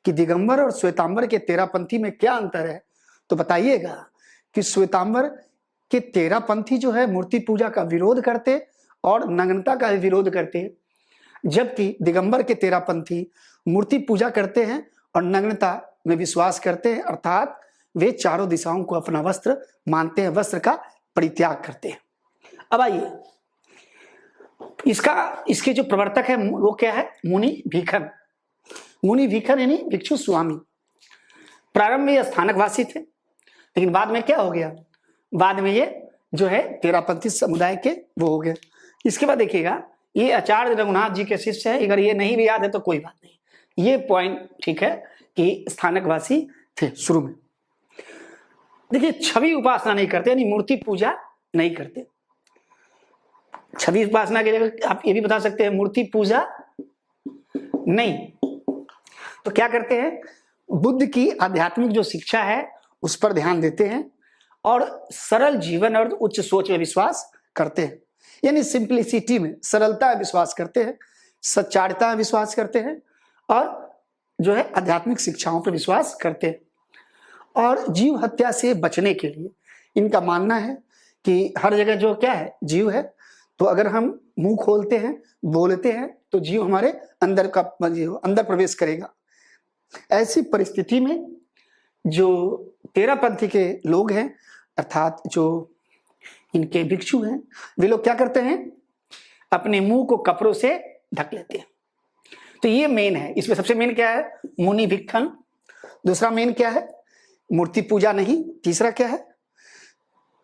कि दिगंबर और श्वेतांबर के तेरापंथी में क्या अंतर है, तो बताइएगा कि श्वेतांबर के तेरापंथी जो है मूर्ति पूजा का विरोध करते और नग्नता का विरोध करते, जबकि दिगंबर के तेरापंथी मूर्ति पूजा करते हैं और नग्नता में विश्वास करते हैं, अर्थात वे चारों दिशाओं को अपना वस्त्र मानते हैं, वस्त्र का परित्याग करते हैं। अब आइए, इसके जो प्रवर्तक है वो क्या है, मुनि भीखन। मुनि भीखन यानी भिक्षु स्वामी। प्रारंभ में ये स्थानकवासी थे, लेकिन बाद में क्या हो गया, बाद में ये जो है तेरापंथी समुदाय के वो हो गए। इसके बाद देखिएगा, ये आचार्य रघुनाथ जी के शिष्य है। अगर ये नहीं भी याद है तो कोई बात नहीं, ये पॉइंट ठीक है कि स्थानकवासी थे शुरू में। देखिए, छवि उपासना नहीं करते, यानी मूर्ति पूजा नहीं करते। छवि उपासना की जगह आप ये भी बता सकते हैं मूर्ति पूजा नहीं, तो क्या करते हैं, बुद्ध की आध्यात्मिक जो शिक्षा है उस पर ध्यान देते हैं और सरल जीवन और उच्च सोच में विश्वास करते हैं। यानी सिंप्लिसिटी में, सरलता में विश्वास करते हैं, सच्चारिता में विश्वास करते हैं और जो है आध्यात्मिक शिक्षाओं पर विश्वास करते हैं। और जीव हत्या से बचने के लिए इनका मानना है कि हर जगह जो क्या है, जीव है, तो अगर हम मुंह खोलते हैं, बोलते हैं, तो जीव हमारे अंदर प्रवेश करेगा। ऐसी परिस्थिति में जो तेरापंथी के लोग हैं, अर्थात जो इनके भिक्षु हैं, वे लोग क्या करते हैं, अपने मुंह को कपड़ों से ढक लेते हैं। तो ये मेन है। इसमें सबसे मेन क्या है, मुनि भिक्षण। दूसरा मेन क्या है, मूर्ति पूजा नहीं। तीसरा क्या है,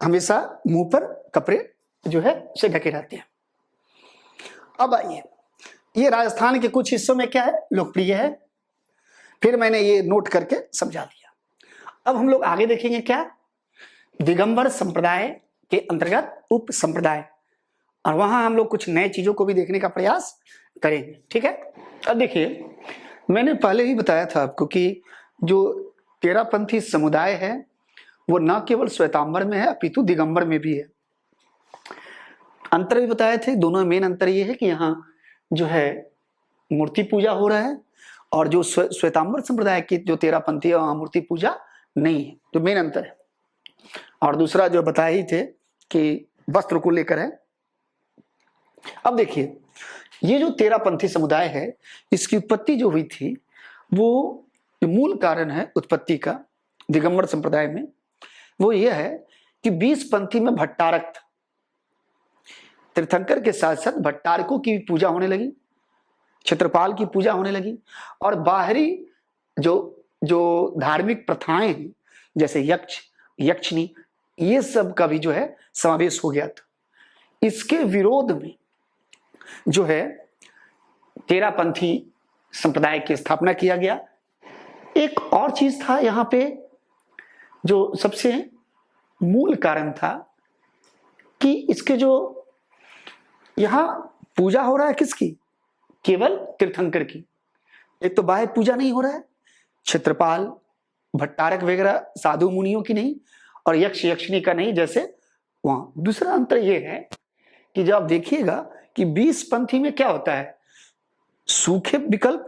हमेशा मुंह पर कपड़े जो है उसे ढके रहते हैं। अब आइए, ये राजस्थान के कुछ हिस्सों में क्या है, लोकप्रिय है। फिर मैंने ये नोट करके समझा दिया। अब हम लोग आगे देखेंगे क्या, दिगंबर संप्रदाय के अंतर्गत उप संप्रदाय, और वहां हम लोग कुछ नए चीजों को भी देखने का प्रयास करेंगे। ठीक है। अब देखिए, मैंने पहले ही बताया था आपको कि जो तेरापंथी समुदाय है वो न केवल श्वेतांबर में है अपितु दिगंबर में भी है। अंतर भी बताए थे। दोनों में मेन अंतर ये है कि यहाँ जो है मूर्ति पूजा हो रहा है, और जो श्वेतांबर संप्रदाय की जो तेरापंथी है वहां मूर्ति पूजा नहीं है, तो मेन अंतर है। और दूसरा जो बताए ही थे कि वस्त्र को लेकर है। अब देखिए, ये जो तेरापंथी समुदाय है, इसकी उत्पत्ति जो हुई थी, वो मूल कारण है उत्पत्ति का दिगंबर संप्रदाय में, वो यह है कि 20 पंथी में भट्टारक था। तीर्थंकर के साथ साथ भट्टारकों की पूजा होने लगी, क्षेत्रपाल की पूजा होने लगी, और बाहरी जो धार्मिक प्रथाएं हैं जैसे यक्ष, यक्षिणी, ये सब का भी जो है समावेश हो गया था। इसके विरोध में जो है तेरापंथी संप्रदाय की स्थापना किया गया। एक और चीज था यहाँ पे, जो सबसे मूल कारण था कि इसके जो यहां पूजा हो रहा है किसकी, केवल तीर्थंकर की। एक तो बाह्य पूजा नहीं हो रहा है, क्षेत्रपाल, भट्टारक वगैरह साधु मुनियों की नहीं, और यक्ष यक्षिणी का नहीं जैसे वहां। दूसरा अंतर यह है कि जब आप देखिएगा कि 20 पंथी में क्या होता है, सूखे विकल्प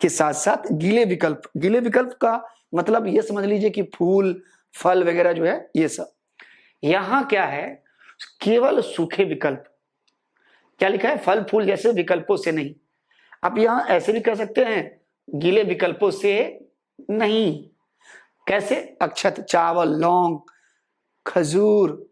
के साथ साथ गीले विकल्प, गीले विकल्प का मतलब ये समझ लीजिए कि फूल फल वगैरह जो है ये सब। यहां क्या है, केवल सूखे विकल्प। क्या लिखा है, फल फूल जैसे विकल्पों से नहीं। आप यहां ऐसे भी कह सकते हैं, गीले विकल्पों से नहीं। कैसे, अक्षत, चावल, लौंग, खजूर,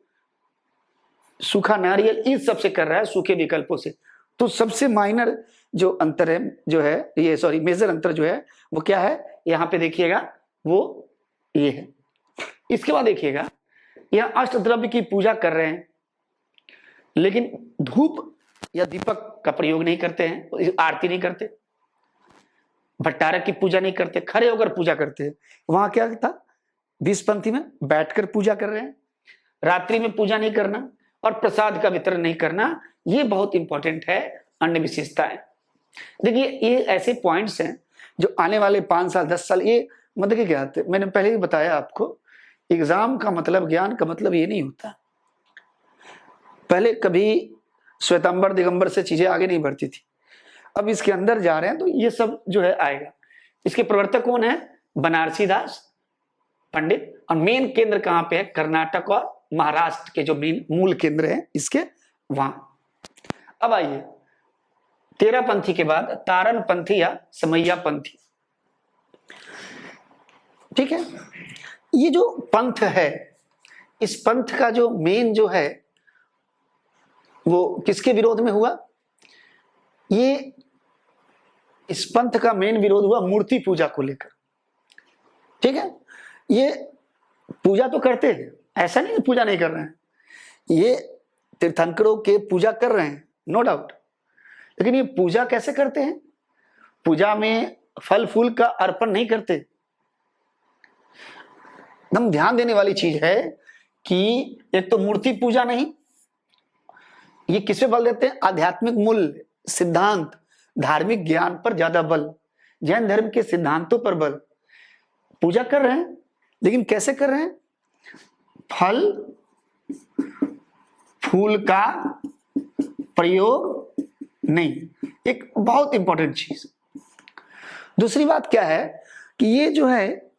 सूखा नारियल, इस सबसे कर रहा है, सूखे विकल्पों से। तो सबसे माइनर जो अंतर है, जो है ये, सॉरी मेजर अंतर जो है वो क्या है, यहां पे देखिएगा वो ये है। इसके बाद देखिएगा, यहां अष्टद्रव्य की पूजा कर रहे हैं, लेकिन धूप या दीपक का प्रयोग नहीं करते हैं, आरती नहीं करते, भट्टारक की पूजा नहीं करते, खड़े होकर पूजा करते हैं। वहां क्या था, 20 पंथी में बैठकर पूजा कर रहे हैं, रात्रि में पूजा नहीं करना और प्रसाद का वितरण नहीं करना, ये बहुत इंपॉर्टेंट है। अन्य विशेषताएं देखिए, ये ऐसे पॉइंट्स हैं जो आने वाले 5 साल 10 साल, ये मतलब क्या आते, मैंने पहले ही बताया आपको, एग्जाम का मतलब, ज्ञान का मतलब ये नहीं होता। पहले कभी श्वेतांबर दिगंबर से चीजें आगे नहीं बढ़ती थी, अब इसके अंदर जा रहे हैं तो ये सब जो है आएगा। इसके प्रवर्तक कौन है, बनारसी दास पंडित, और मेन केंद्र कहां पे है, कर्नाटक और महाराष्ट्र के जो मेन मूल केंद्र हैं इसके, वहां। अब आइए, 13 पंथी के बाद तारन पंथी या समैया पंथी। ठीक है, ये जो पंथ है, इस पंथ का जो मेन जो है वो किसके विरोध में हुआ, ये इस पंथ का मेन विरोध हुआ मूर्ति पूजा को लेकर। ठीक है, ये पूजा तो करते हैं, ऐसा नहीं पूजा नहीं कर रहे हैं, ये तीर्थंकरों के पूजा कर रहे हैं, नो डाउट। लेकिन ये पूजा कैसे करते हैं, पूजा में फल फूल का अर्पण नहीं करते। एकदम ध्यान देने वाली चीज है कि एक तो मूर्ति पूजा नहीं, ये किस पे बल देते हैं, आध्यात्मिक मूल्य, सिद्धांत, धार्मिक ज्ञान पर ज्यादा बल, जैन धर्म के सिद्धांतों पर बल। पूजा कर रहे हैं, लेकिन कैसे कर रहे हैं, फल फूल का प्रयोग नहीं, एक बहुत इंपॉर्टेंट चीज। दूसरी बात क्या है कि ये जो है,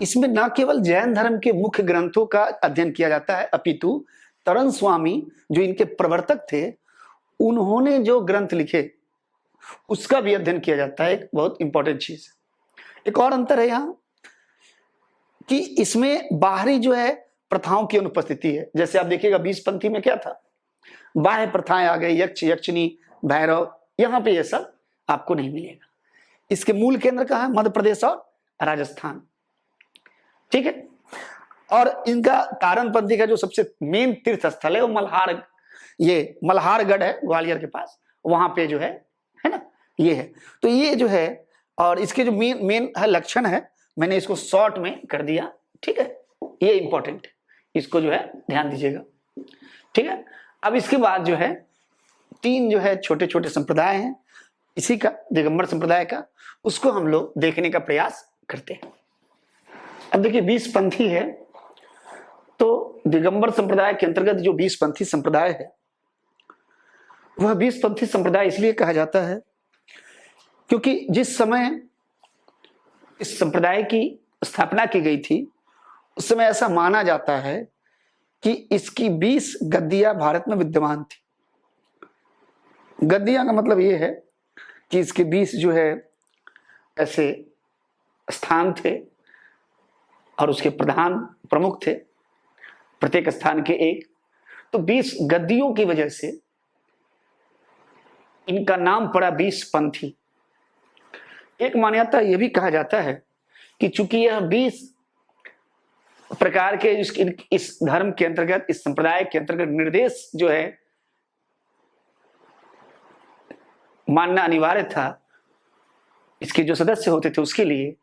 इसमें ना केवल जैन धर्म के मुख्य ग्रंथों का अध्ययन किया जाता है, अपितु तरण स्वामी जो इनके प्रवर्तक थे, उन्होंने जो ग्रंथ लिखे उसका भी अध्ययन किया जाता है, एक बहुत इंपॉर्टेंट चीज। एक और अंतर है यहां कि इसमें बाहरी जो है प्रथाओं की अनुपस्थिति है। जैसे आप देखिएगा 20 पंथी में क्या था, बाह्य प्रथाएं आ गई, यक्ष यक्षिणी भैरव, यहां पे ये सब आपको नहीं मिलेगा। इसके मूल केंद्र कहां है, मध्य प्रदेश और राजस्थान। ठीक है, और इनका तारनपंथी का जो सबसे मेन तीर्थ स्थल है वो मल्हारगढ़ है ग्वालियर के पास, वहां पे जो है ना, ये है। तो ये जो है, और इसके जो मेन है लक्षण है, मैंने इसको शॉर्ट में कर दिया। ठीक है, ये इंपॉर्टेंट है, इसको जो है ध्यान दीजिएगा। ठीक है, अब इसके बाद जो है 3 जो है छोटे छोटे संप्रदाय हैं इसी का, दिगंबर संप्रदाय का, उसको हम लोग देखने का प्रयास करते हैं। अब देखिए 20 पंथी है, तो दिगंबर संप्रदाय के अंतर्गत जो 20 पंथी संप्रदाय है, वह 20 पंथी संप्रदाय इसलिए कहा जाता है क्योंकि जिस समय इस संप्रदाय की स्थापना की गई थी, उस समय ऐसा माना जाता है कि इसकी 20 गद्दियां भारत में विद्यमान थी। गद्दियां का मतलब यह है कि इसके 20 जो है ऐसे स्थान थे और उसके प्रधान प्रमुख थे, प्रत्येक स्थान के एक। तो 20 गद्दियों की वजह से इनका नाम पड़ा 20 पंथी। एक मान्यता यह भी कहा जाता है कि चूंकि यह 20 प्रकार के इस धर्म के अंतर्गत, इस संप्रदाय के अंतर्गत निर्देश जो है मानना अनिवार्य था, इसके जो सदस्य होते थे उसके लिए,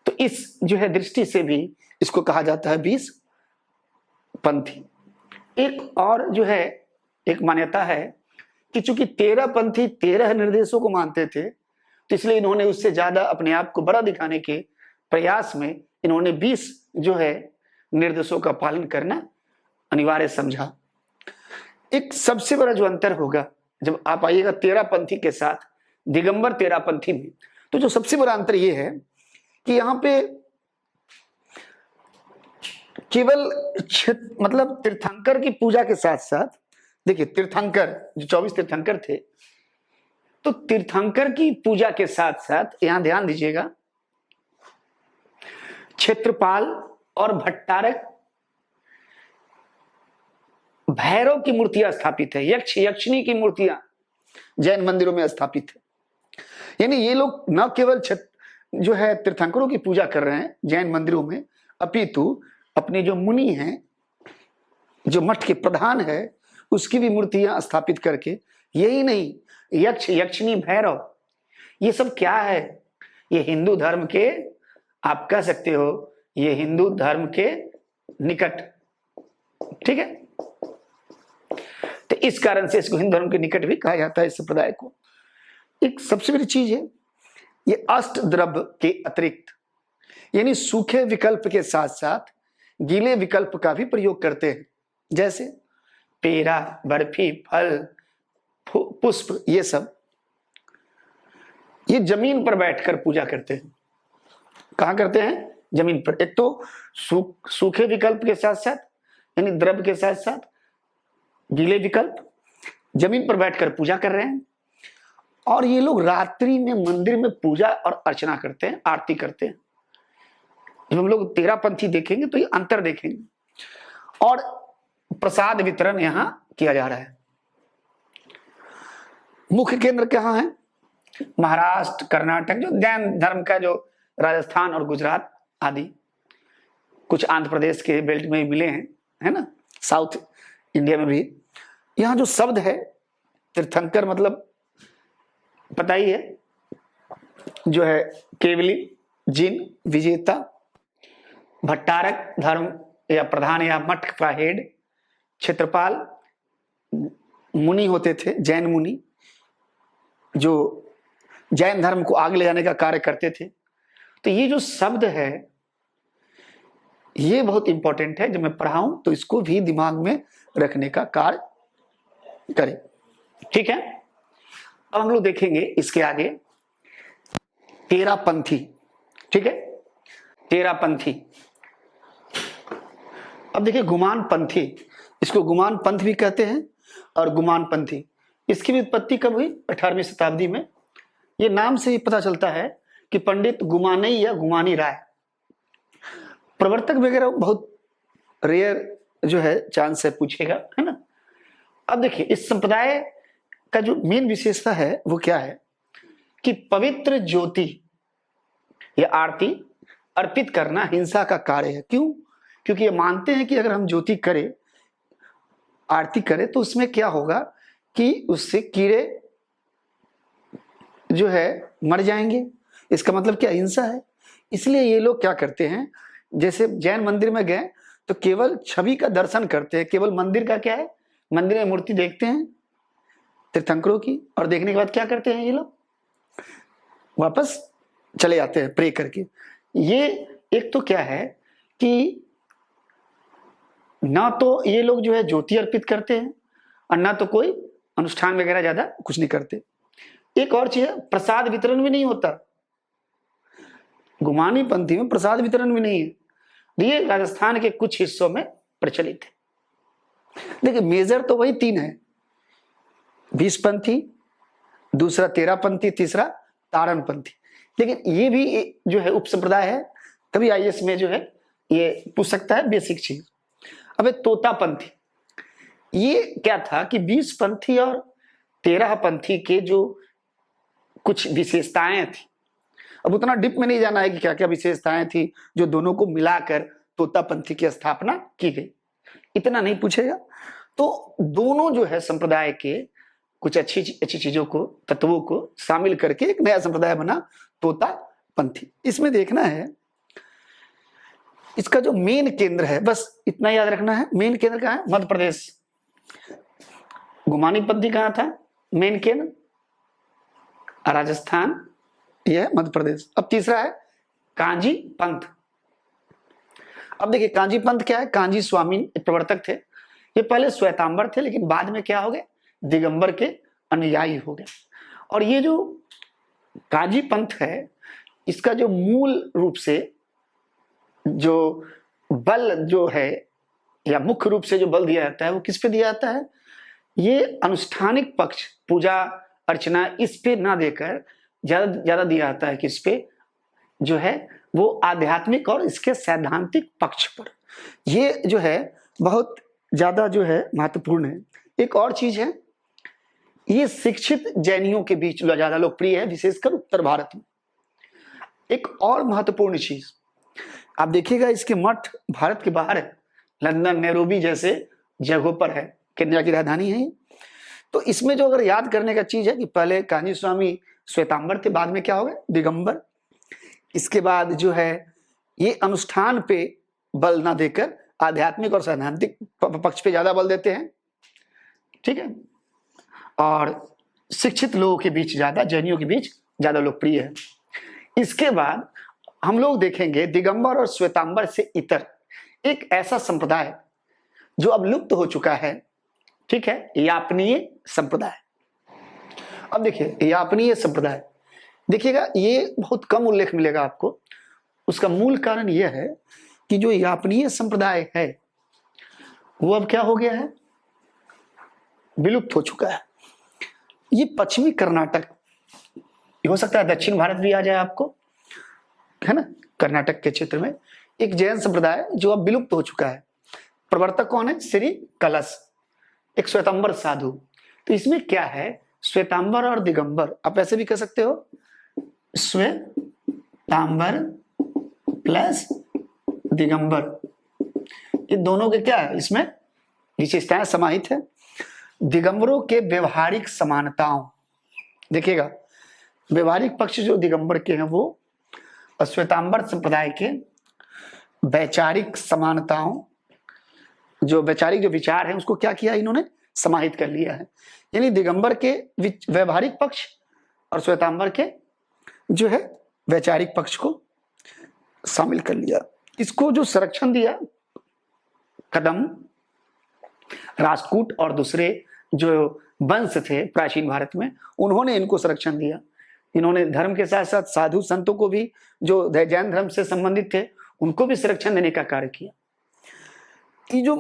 तो इस जो है दृष्टि से भी इसको कहा जाता है 20 पंथी। एक और जो है एक मान्यता है कि चूंकि 13 पंथी 13 निर्देशों को मानते थे, तो इसलिए इन्होंने उससे ज्यादा अपने आप को बड़ा दिखाने के प्रयास में इन्होंने 20 जो है निर्देशों का पालन करना अनिवार्य समझा। एक सबसे बड़ा जो अंतर होगा, जब आप आइएगा 13 पंथी के साथ दिगंबर तेरापंथी में। तो जो सबसे बड़ा अंतर ये है कि यहाँ पे केवल मतलब तीर्थंकर की पूजा के साथ साथ, देखिए तीर्थंकर जो 24 तीर्थंकर थे, तो तीर्थंकर की पूजा के साथ साथ यहां ध्यान दीजिएगा, क्षेत्रपाल और भट्टारक भैरव की मूर्तियां स्थापित है, यक्ष यक्षिणी की मूर्तियां जैन मंदिरों में स्थापित है। यानी ये लोग न केवल जो है तीर्थंकरों की पूजा कर रहे हैं जैन मंदिरों में, अपितु अपने जो मुनि हैं, जो मठ के प्रधान है, उसकी भी मूर्तियां स्थापित करके, यही नहीं यक्ष यक्षिणी भैरव, ये सब क्या है, ये हिंदू धर्म के, आप कह सकते हो ये हिंदू धर्म के निकट, ठीक है। तो इस कारण से इसको हिंदू धर्म के निकट भी कहा जाता है इस संप्रदाय को। एक सबसे बड़ी चीज है, ये अष्ट द्रव्य के अतिरिक्त यानी सूखे विकल्प के साथ साथ गीले विकल्प का भी प्रयोग करते हैं, जैसे पेड़ा, बर्फी, फल, पुष्प, ये सब ये जमीन पर बैठकर पूजा करते हैं। कहां करते हैं? जमीन पर। एक तो सूखे विकल्प के साथ साथ यानी द्रव्य के साथ साथ गीले विकल्प, जमीन पर बैठकर पूजा कर रहे हैं। और ये लोग रात्रि में मंदिर में पूजा और अर्चना करते हैं, आरती करते हैं। जब हम लोग तेरापंथी देखेंगे तो ये अंतर देखेंगे। और प्रसाद वितरण यहां किया जा रहा है। मुख्य केंद्र कहां है? महाराष्ट्र, कर्नाटक, जो जैन धर्म का, जो राजस्थान और गुजरात आदि, कुछ आंध्र प्रदेश के बेल्ट में मिले हैं, है ना, साउथ इंडिया में भी। यहां जो शब्द है तीर्थंकर, मतलब पता ही है, जो है केवली, जिन, विजेता, भट्टारक धर्म या प्रधान या मठ का हेड, क्षेत्रपाल मुनि होते थे, जैन मुनि, जो जैन धर्म को आगे ले जाने का कार्य करते थे। तो ये जो शब्द है ये बहुत इंपॉर्टेंट है, जब मैं पढ़ाऊं तो इसको भी दिमाग में रखने का कार्य करें, ठीक है। अब हम लोग देखेंगे इसके आगे तेरापंथी, ठीक है, तेरापंथी। अब देखिए गुमान पंथी, इसको गुमान पंथ भी कहते हैं और गुमान पंथी। इसकी भी उत्पत्ति कब हुई? 18वीं शताब्दी में। ये नाम से ही पता चलता है कि पंडित गुमानी या गुमानी राय, प्रवर्तक वगैरह बहुत रेयर जो है चांस से पूछेगा, है ना। अब देखिए इस संप्रदाय का जो मेन विशेषता है वो क्या है कि पवित्र ज्योति या आरती अर्पित करना हिंसा का कार्य है। क्यों? क्योंकि ये मानते हैं कि अगर हम ज्योति करें, आरती करें, तो उसमें क्या होगा कि उससे कीड़े जो है मर जाएंगे। इसका मतलब क्या? हिंसा है। इसलिए ये लोग क्या करते हैं, जैसे जैन मंदिर में गए तो केवल छवि का दर्शन करते हैं, केवल मंदिर का क्या है, मंदिर में मूर्ति देखते हैं तीर्थंकरों की, और देखने के बाद क्या करते हैं ये लोग, वापस चले जाते हैं प्रे करके। ये एक तो क्या है कि ना तो ये लोग जो है ज्योति अर्पित करते हैं और ना तो कोई अनुष्ठान वगैरह ज्यादा कुछ नहीं करते। एक और चीज है, प्रसाद वितरण भी नहीं होता। गुमानी पंथी में प्रसाद वितरण भी नहीं है। ये राजस्थान के कुछ हिस्सों में प्रचलित है। देखिए मेजर तो वही तीन है, 20 पंथी, दूसरा तेरापंथी, तीसरा तारण पंथी। लेकिन ये भी जो है उपसंप्रदाय है, कभी आईएएस में जो है ये पूछ सकता है बेसिक चीज। अब तोता पंथी, ये क्या था कि 20 पंथी और 13 पंथी के जो कुछ विशेषताएं थी, अब उतना डिप में नहीं जाना है कि क्या क्या विशेषताएं थी जो दोनों को मिलाकर तोता पंथी की स्थापना की गई, इतना नहीं पूछेगा। तो दोनों जो है संप्रदाय के कुछ अच्छी चीजों को, तत्वों को शामिल करके एक नया संप्रदाय बना तोता पंथी। इसमें देखना है इसका जो मेन केंद्र है, बस इतना याद रखना है, मेन केंद्र कहाँ है? मध्य प्रदेश। गुमानी पंथी कहाँ था मेन केंद्र? राजस्थान, यह है मध्य प्रदेश। अब तीसरा है कांजी पंथ। अब देखिए कांजी पंथ क्या है? कांजी स्वामी प्रवर्तक थे। ये पहले श्वेतांबर थे, लेकिन बाद में क्या हो गए? दिगंबर के अनुयायी हो गए। और ये जो काजी पंथ है, इसका जो मूल रूप से जो बल जो है या मुख्य रूप से जो बल दिया जाता है वो किस पे दिया जाता है? ये अनुष्ठानिक पक्ष, पूजा अर्चना, इस पे ना देकर ज्यादा ज्यादा दिया जाता है किस पे? जो है वो आध्यात्मिक और इसके सैद्धांतिक पक्ष पर। ये जो है बहुत ज्यादा जो है महत्वपूर्ण है। एक और चीज है, ये शिक्षित जैनियों के बीच ज्यादा लोकप्रिय है, विशेषकर उत्तर भारत में। एक और महत्वपूर्ण चीज आप देखिएगा, इसके मठ भारत के बाहर है, लंदन, नैरोबी जैसे जगहों पर है, केन्या की राजधानी है। तो इसमें जो अगर याद करने का चीज है कि पहले कान्जी स्वामी श्वेतांबर थे, बाद में क्या हो गए? दिगंबर। इसके बाद जो है ये अनुष्ठान पे बल ना देकर आध्यात्मिक और सैद्धांतिक पक्ष पे ज्यादा बल देते हैं, ठीक है, और शिक्षित लोगों के बीच ज्यादा, जैनियों के बीच ज्यादा लोकप्रिय है। इसके बाद हम लोग देखेंगे दिगंबर और श्वेतांबर से इतर एक ऐसा संप्रदाय जो अब लुप्त हो चुका है, ठीक है, यापनीय संप्रदाय। अब देखिए यापनीय संप्रदाय, देखिएगा ये बहुत कम उल्लेख मिलेगा आपको। उसका मूल कारण यह है कि जो यापनीय संप्रदाय है वो अब क्या हो गया है? विलुप्त हो चुका है। ये पश्चिमी कर्नाटक, हो सकता है दक्षिण भारत भी आ जाए आपको, है ना, कर्नाटक के क्षेत्र में एक जैन संप्रदाय जो अब विलुप्त हो चुका है। प्रवर्तक कौन है? श्री कलश, एक श्वेतांबर साधु। तो इसमें क्या है? श्वेतांबर और दिगंबर, आप ऐसे भी कह सकते हो, श्वेतांबर प्लस दिगंबर, ये दोनों के क्या है? इसमें विशेषताएं समाहित है। दिगंबरों के व्यवहारिक समानताओं, देखिएगा व्यवहारिक पक्ष जो दिगंबर के हैं वो, और श्वेतांबर संप्रदाय के वैचारिक समानताओं, जो वैचारिक जो विचार है उसको क्या किया इन्होंने? समाहित कर लिया है। यानी दिगंबर के व्यवहारिक पक्ष और श्वेतांबर के जो है वैचारिक पक्ष को शामिल कर लिया। इसको जो संरक्षण दिया कदम, राजपूत और दूसरे जो वंश थे प्राचीन भारत में, उन्होंने इनको संरक्षण दिया। इन्होंने धर्म के साथ साथ साधु संतों को भी, जो जैन धर्म से संबंधित थे, उनको भी संरक्षण देने का कार्य किया। ये जो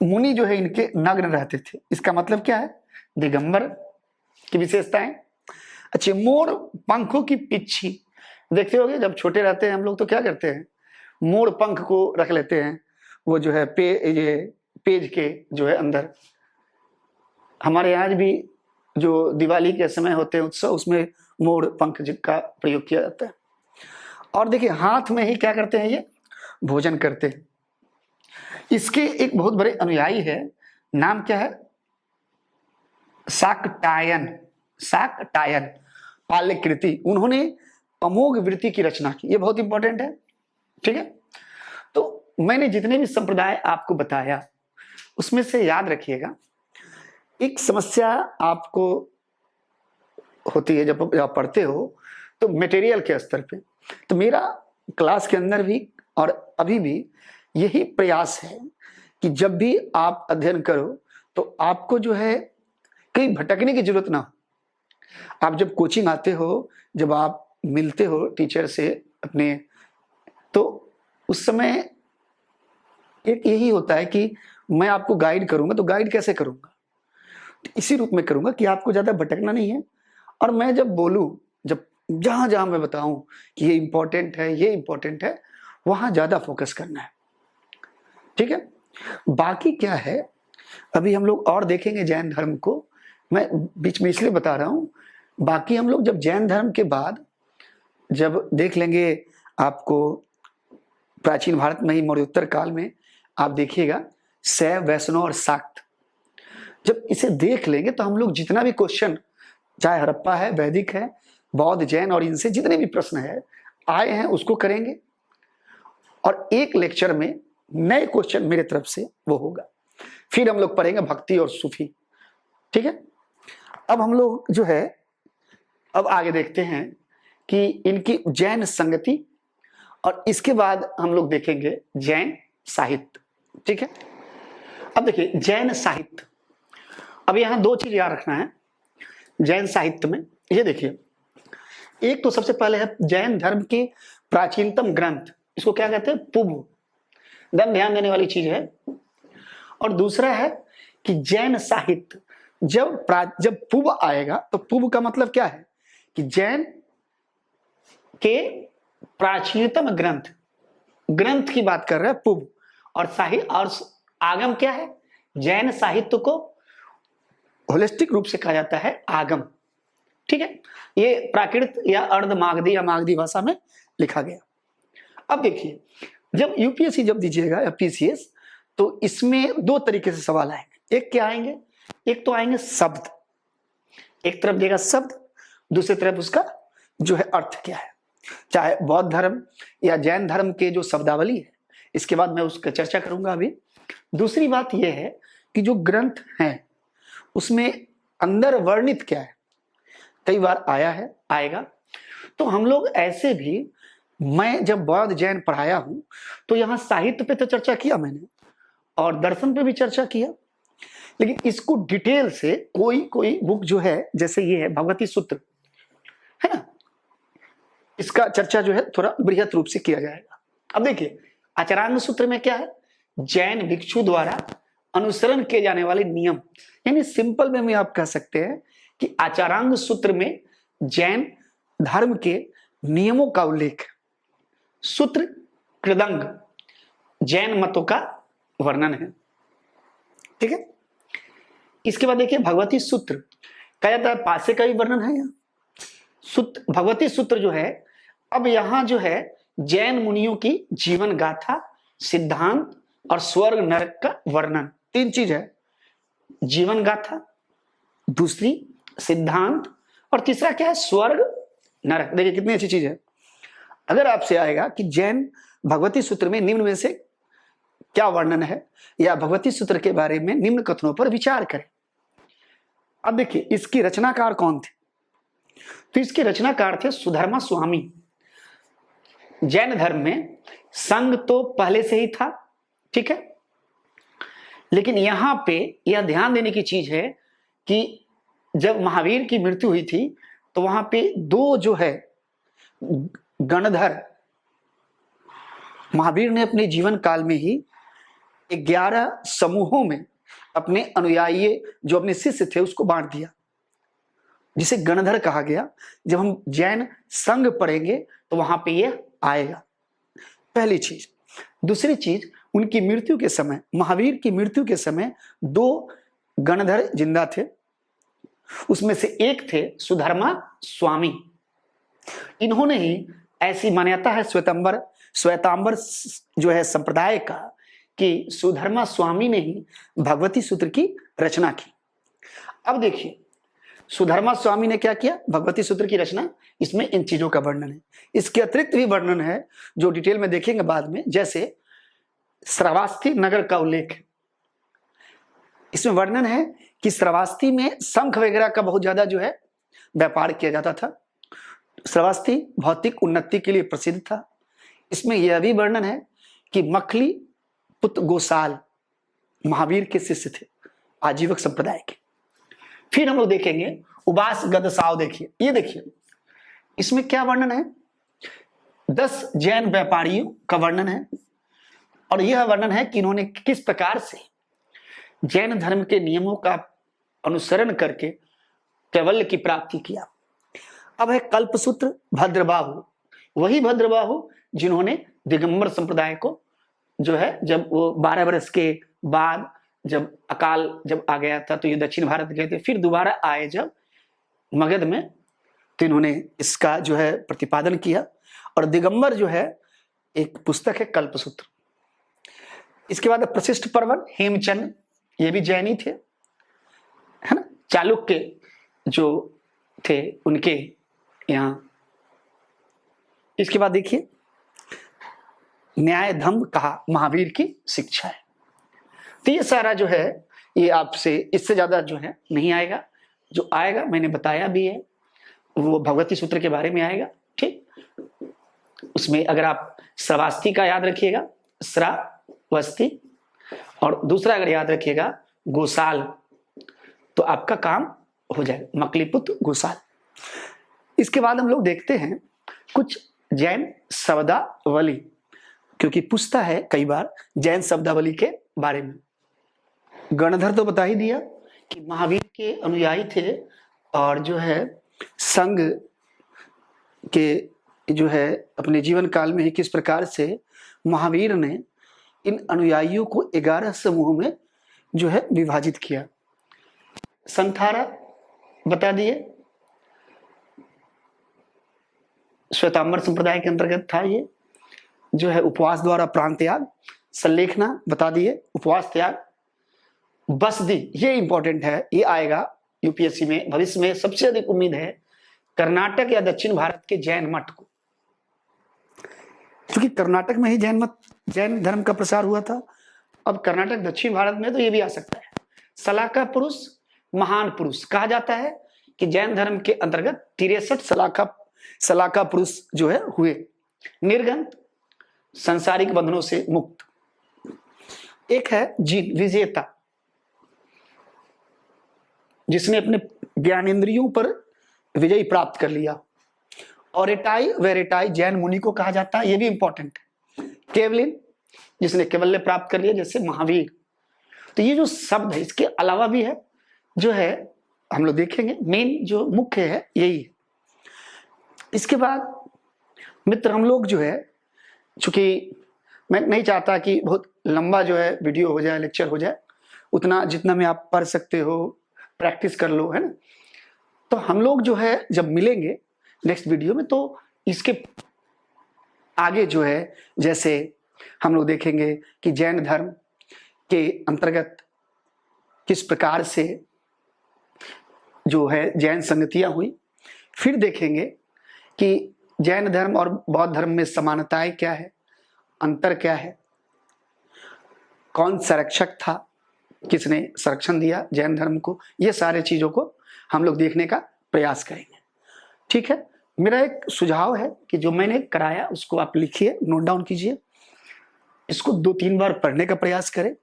मुनि जो है इनके नग्न रहते थे, इसका मतलब क्या है? दिगंबर की विशेषताएं। अच्छा, मोर पंखों की पिच्छी, देखते होंगे जब छोटे रहते हैं हम लोग तो क्या करते हैं? मोर पंख को रख लेते हैं, वो जो है पेज के जो है अंदर। हमारे यहाँ भी जो दिवाली के समय होते हैं उत्सव, उसमें मोर पंख का प्रयोग किया जाता है। और देखिए हाथ में ही क्या करते हैं? ये भोजन करते हैं। इसके एक बहुत बड़े अनुयायी है, नाम क्या है? शाकटायन, शाकटायन पाल्यकृति। उन्होंने अमोघ वृत्ति की रचना की, ये बहुत इंपॉर्टेंट है, ठीक है। तो मैंने जितने भी संप्रदाय आपको बताया उसमें से याद रखिएगा, एक समस्या आपको होती है जब आप पढ़ते हो तो मटेरियल के स्तर पे। तो मेरा क्लास के अंदर भी और अभी भी यही प्रयास है कि जब भी आप अध्ययन करो तो आपको जो है कहीं भटकने की जरूरत ना हो। आप जब कोचिंग आते हो, जब आप मिलते हो टीचर से अपने, तो उस समय एक यही होता है कि मैं आपको गाइड करूंगा, तो गाइड कैसे करूंगा? तो इसी रूप में करूंगा कि आपको ज्यादा भटकना नहीं है। और मैं जब बोलूं, जब जहां जहां मैं बताऊं कि ये इंपॉर्टेंट है, ये इंपॉर्टेंट है, वहां ज्यादा फोकस करना है, ठीक है। बाकी क्या है, अभी हम लोग और देखेंगे जैन धर्म को, मैं बीच में इसलिए बता रहा हूं। बाकी हम लोग जब जैन धर्म के बाद जब देख लेंगे, आपको प्राचीन भारत में ही मौर्योत्तर काल में आप देखिएगा शैव, वैष्णव और शाक्त, जब इसे देख लेंगे तो हम लोग जितना भी क्वेश्चन, चाहे हड़प्पा है, वैदिक है, बौद्ध, जैन और इनसे जितने भी प्रश्न है आए हैं उसको करेंगे। और एक लेक्चर में नए क्वेश्चन मेरे तरफ से वो होगा। फिर हम लोग पढ़ेंगे भक्ति और सूफी, ठीक है। अब हम लोग जो है अब आगे देखते हैं कि इनकी जैन संगति, और इसके बाद हम लोग देखेंगे जैन साहित्य, ठीक है। अब देखिए जैन साहित्य, अब यहां दो चीज याद रखना है जैन साहित्य में। ये देखिए एक तो सबसे पहले है जैन धर्म के प्राचीनतम ग्रंथ, इसको क्या कहते हैं, पुब, एकदम ध्यान देने वाली चीज है। और दूसरा है कि जैन साहित्य, जब पुब आएगा तो पुब का मतलब क्या है कि जैन के प्राचीनतम ग्रंथ, ग्रंथ की बात कर रहे हैं पुब, और साहित्य और आगम क्या है, जैन साहित्य को होलिस्टिक रूप से कहा जाता है आगम। ठीक है, ये प्राकृत या अर्ध मागधी या मागधी भाषा में लिखा गया। अब देखिए, जब यूपीएससी जब दीजिएगा या पीसीएस, तो इसमें दो तरीके से सवाल आएंगे। एक क्या आएंगे, एक तो आएंगे शब्द, एक तरफ देगा शब्द, दूसरी तरफ उसका जो है अर्थ क्या है, चाहे बौद्ध धर्म या जैन धर्म के जो शब्दावली है, इसके बाद मैं उसका चर्चा करूंगा अभी। दूसरी बात यह है कि जो ग्रंथ हैं उसमें अंदर वर्णित क्या है, कई बार आया है, आएगा। तो हम लोग ऐसे भी, मैं जब बौद्ध जैन पढ़ाया हूं तो यहां साहित्य पे तो चर्चा किया मैंने और दर्शन पे भी चर्चा किया, लेकिन इसको डिटेल से कोई बुक जो है, जैसे ये है भगवती सूत्र है ना, इसका चर्चा जो है थोड़ा बृहत रूप से किया जाएगा। अब देखिए, आचारांग सूत्र में क्या है, जैन भिक्षु द्वारा अनुसरण किए जाने वाले नियम, यानी सिंपल में आप कह सकते हैं कि आचारांग सूत्र में जैन धर्म के नियमों का उल्लेख, सूत्र कृदंग जैन मतों का वर्णन है। ठीक है, इसके बाद देखिए भगवती सूत्र कहा जाता है, पासे का भी वर्णन है यहाँ। सूत्र, भगवती सूत्र जो है, अब यहां जो है जैन मुनियों की जीवन गाथा, सिद्धांत और स्वर्ग नरक का वर्णन, तीन चीज है, जीवन गाथा, दूसरी सिद्धांत, और तीसरा क्या है, स्वर्ग नरक। देखिए कितनी अच्छी चीज है। अगर आपसे आएगा कि जैन भगवती सूत्र में निम्न में से क्या वर्णन है, या भगवती सूत्र के बारे में निम्न कथनों पर विचार करें। अब देखिए इसकी रचनाकार कौन थे, तो इसके रचनाकार थे सुधर्मा स्वामी। जैन धर्म में संघ तो पहले से ही था, ठीक है, लेकिन यहां पे यह ध्यान देने की चीज है कि जब महावीर की मृत्यु हुई थी तो वहां पे दो जो है गणधर, महावीर ने अपने जीवन काल में ही 11 समूहों में अपने अनुयायी जो अपने शिष्य थे उसको बांट दिया, जिसे गणधर कहा गया। जब हम जैन संघ पढ़ेंगे तो वहां पे ये आएगा, पहली चीज। दूसरी चीज, उनकी मृत्यु के समय, महावीर की मृत्यु के समय 2 गणधर जिंदा थे, उसमें से एक थे सुधर्मा स्वामी। इन्होंने ही, ऐसी मान्यता है श्वेतांबर जो है संप्रदाय का, कि सुधर्मा स्वामी ने ही भगवती सूत्र की रचना की। अब देखिए सुधर्मा स्वामी ने क्या किया, भगवती सूत्र की रचना, इसमें इन चीजों का वर्णन है। इसके अतिरिक्त भी वर्णन है जो डिटेल में देखेंगे बाद में, जैसे श्रावस्ती नगर का उल्लेख है। इसमें वर्णन है कि श्रावस्ती में शंख वगैरह का बहुत ज्यादा जो है व्यापार किया जाता था। श्रावस्ती भौतिक उन्नति के लिए प्रसिद्ध था। इसमें यह भी वर्णन है कि मखली पुत्र गोसाल महावीर के शिष्य थे, आजीवक संप्रदाय के। फिर हम लोग देखेंगे उबास गदसाव। देखिए, ये देखिए इसमें क्या वर्णन है, 10 जैन व्यापारियों का वर्णन है, और यह वर्णन है कि इन्होंने किस प्रकार से जैन धर्म के नियमों का अनुसरण करके कैवल्य की प्राप्ति किया। अब है कल्पसूत्र भद्रबाहु, वही भद्रबाहु जिन्होंने दिगंबर संप्रदाय को जो है, जब वो 12 वर्ष के बाद जब अकाल जब आ गया था तो ये दक्षिण भारत गए थे, फिर दोबारा आए जब मगध में, तो इन्होंने इसका जो है प्रतिपादन किया। और दिगंबर जो है एक पुस्तक है कल्पसूत्र। इसके बाद प्रशिष्ट पर्वन हेमचंद, ये भी जैनी थे, है ना, चालुक्य जो थे उनके यहां। इसके बाद देखिए न्याय धम्म कहा महावीर की शिक्षा है। तो ये सारा जो है ये आपसे इससे ज्यादा जो है नहीं आएगा, जो आएगा मैंने बताया भी है, वो भगवती सूत्र के बारे में आएगा। ठीक, उसमें अगर आप श्रावस्ती का याद रखिएगा, श्रावस्ती, और दूसरा अगर याद रखिएगा गोसाल, तो आपका काम हो जाएगा, मकलीपुत्र गोसाल। इसके बाद हम लोग देखते हैं कुछ जैन शब्दावली, क्योंकि पूछता है कई बार जैन शब्दावली के बारे में। गणधर तो बता ही दिया कि महावीर के अनुयायी थे और जो है संघ के जो है अपने जीवन काल में ही किस प्रकार से महावीर ने इन अनुयायियों को 11 समूह में जो है विभाजित किया। संथारा बता दिए, श्वेतांबर संप्रदाय के अंतर्गत था ये, जो है उपवास द्वारा प्राण त्याग। संलेखना बता दिए, उपवास त्याग। बसदी, ये इंपॉर्टेंट है, ये आएगा यूपीएससी में भविष्य में। सबसे अधिक उम्मीद है कर्नाटक या दक्षिण भारत के जैन मठ को, क्योंकि कर्नाटक में ही जैन धर्म का प्रसार हुआ था। अब कर्नाटक दक्षिण भारत में तो ये भी आ सकता है। सलाका पुरुष, महान पुरुष कहा जाता है कि जैन धर्म के अंतर्गत 63 सलाका पुरुष जो है हुए। निर्गन, संसारिक बंधनों से मुक्त। एक है जिन, विजेता, जिसने अपने ज्ञानेंद्रियों पर विजय प्राप्त कर लिया। और एटाई वेरेटाई जैन मुनि को कहा जाता है, यह भी इंपॉर्टेंट है। केवलिन, जिसने केवल्य प्राप्त कर लिया, जैसे महावीर। तो ये जो शब्द है, इसके अलावा भी है जो है हम लोग देखेंगे। मेन जो मुख्य है यही है। इसके बाद मित्र हम लोग जो है, चूंकि मैं नहीं चाहता कि बहुत लंबा जो है वीडियो हो जाए, लेक्चर हो जाए, उतना जितना में आप पढ़ सकते हो प्रैक्टिस कर लो, है ना। तो हम लोग जो है जब मिलेंगे नेक्स्ट वीडियो में, तो इसके आगे जो है जैसे हम लोग देखेंगे कि जैन धर्म के अंतर्गत किस प्रकार से जो है जैन संगतियां हुई। फिर देखेंगे कि जैन धर्म और बौद्ध धर्म में समानताएं क्या है, अंतर क्या है, कौन संरक्षक था, किसने संरक्षण दिया जैन धर्म को। ये सारे चीजों को हम लोग देखने का प्रयास करेंगे। ठीक है, मेरा एक सुझाव है कि जो मैंने कराया उसको आप लिखिए, नोट डाउन कीजिए, इसको 2-3 बार पढ़ने का प्रयास करें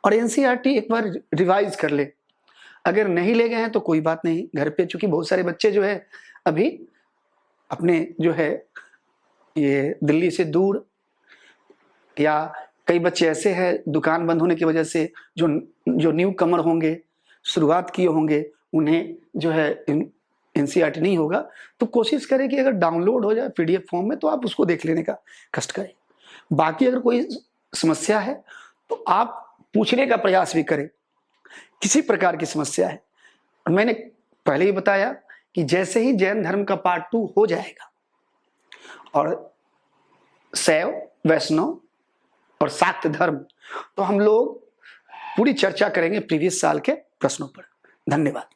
और एनसीईआरटी एक बार रिवाइज कर ले। अगर नहीं ले गए हैं तो कोई बात नहीं, घर पे, चूंकि बहुत सारे बच्चे जो है अभी अपने जो है ये दिल्ली से दूर, या कई बच्चे ऐसे हैं दुकान बंद होने की वजह से जो न्यू कमर होंगे, शुरुआत किए होंगे, उन्हें जो है एनसीईआरटी नहीं होगा। तो कोशिश करें कि अगर डाउनलोड हो जाए पीडीएफ फॉर्म में तो आप उसको देख लेने का कष्ट करें। बाकी अगर कोई समस्या है तो आप पूछने का प्रयास भी करें, किसी प्रकार की समस्या है। और मैंने पहले ही बताया कि जैसे ही जैन धर्म का पार्ट 2 हो जाएगा और शैव, वैष्णव और शाक्त धर्म, तो हम लोग पूरी चर्चा करेंगे प्रीवियस साल के प्रश्नों पर। धन्यवाद।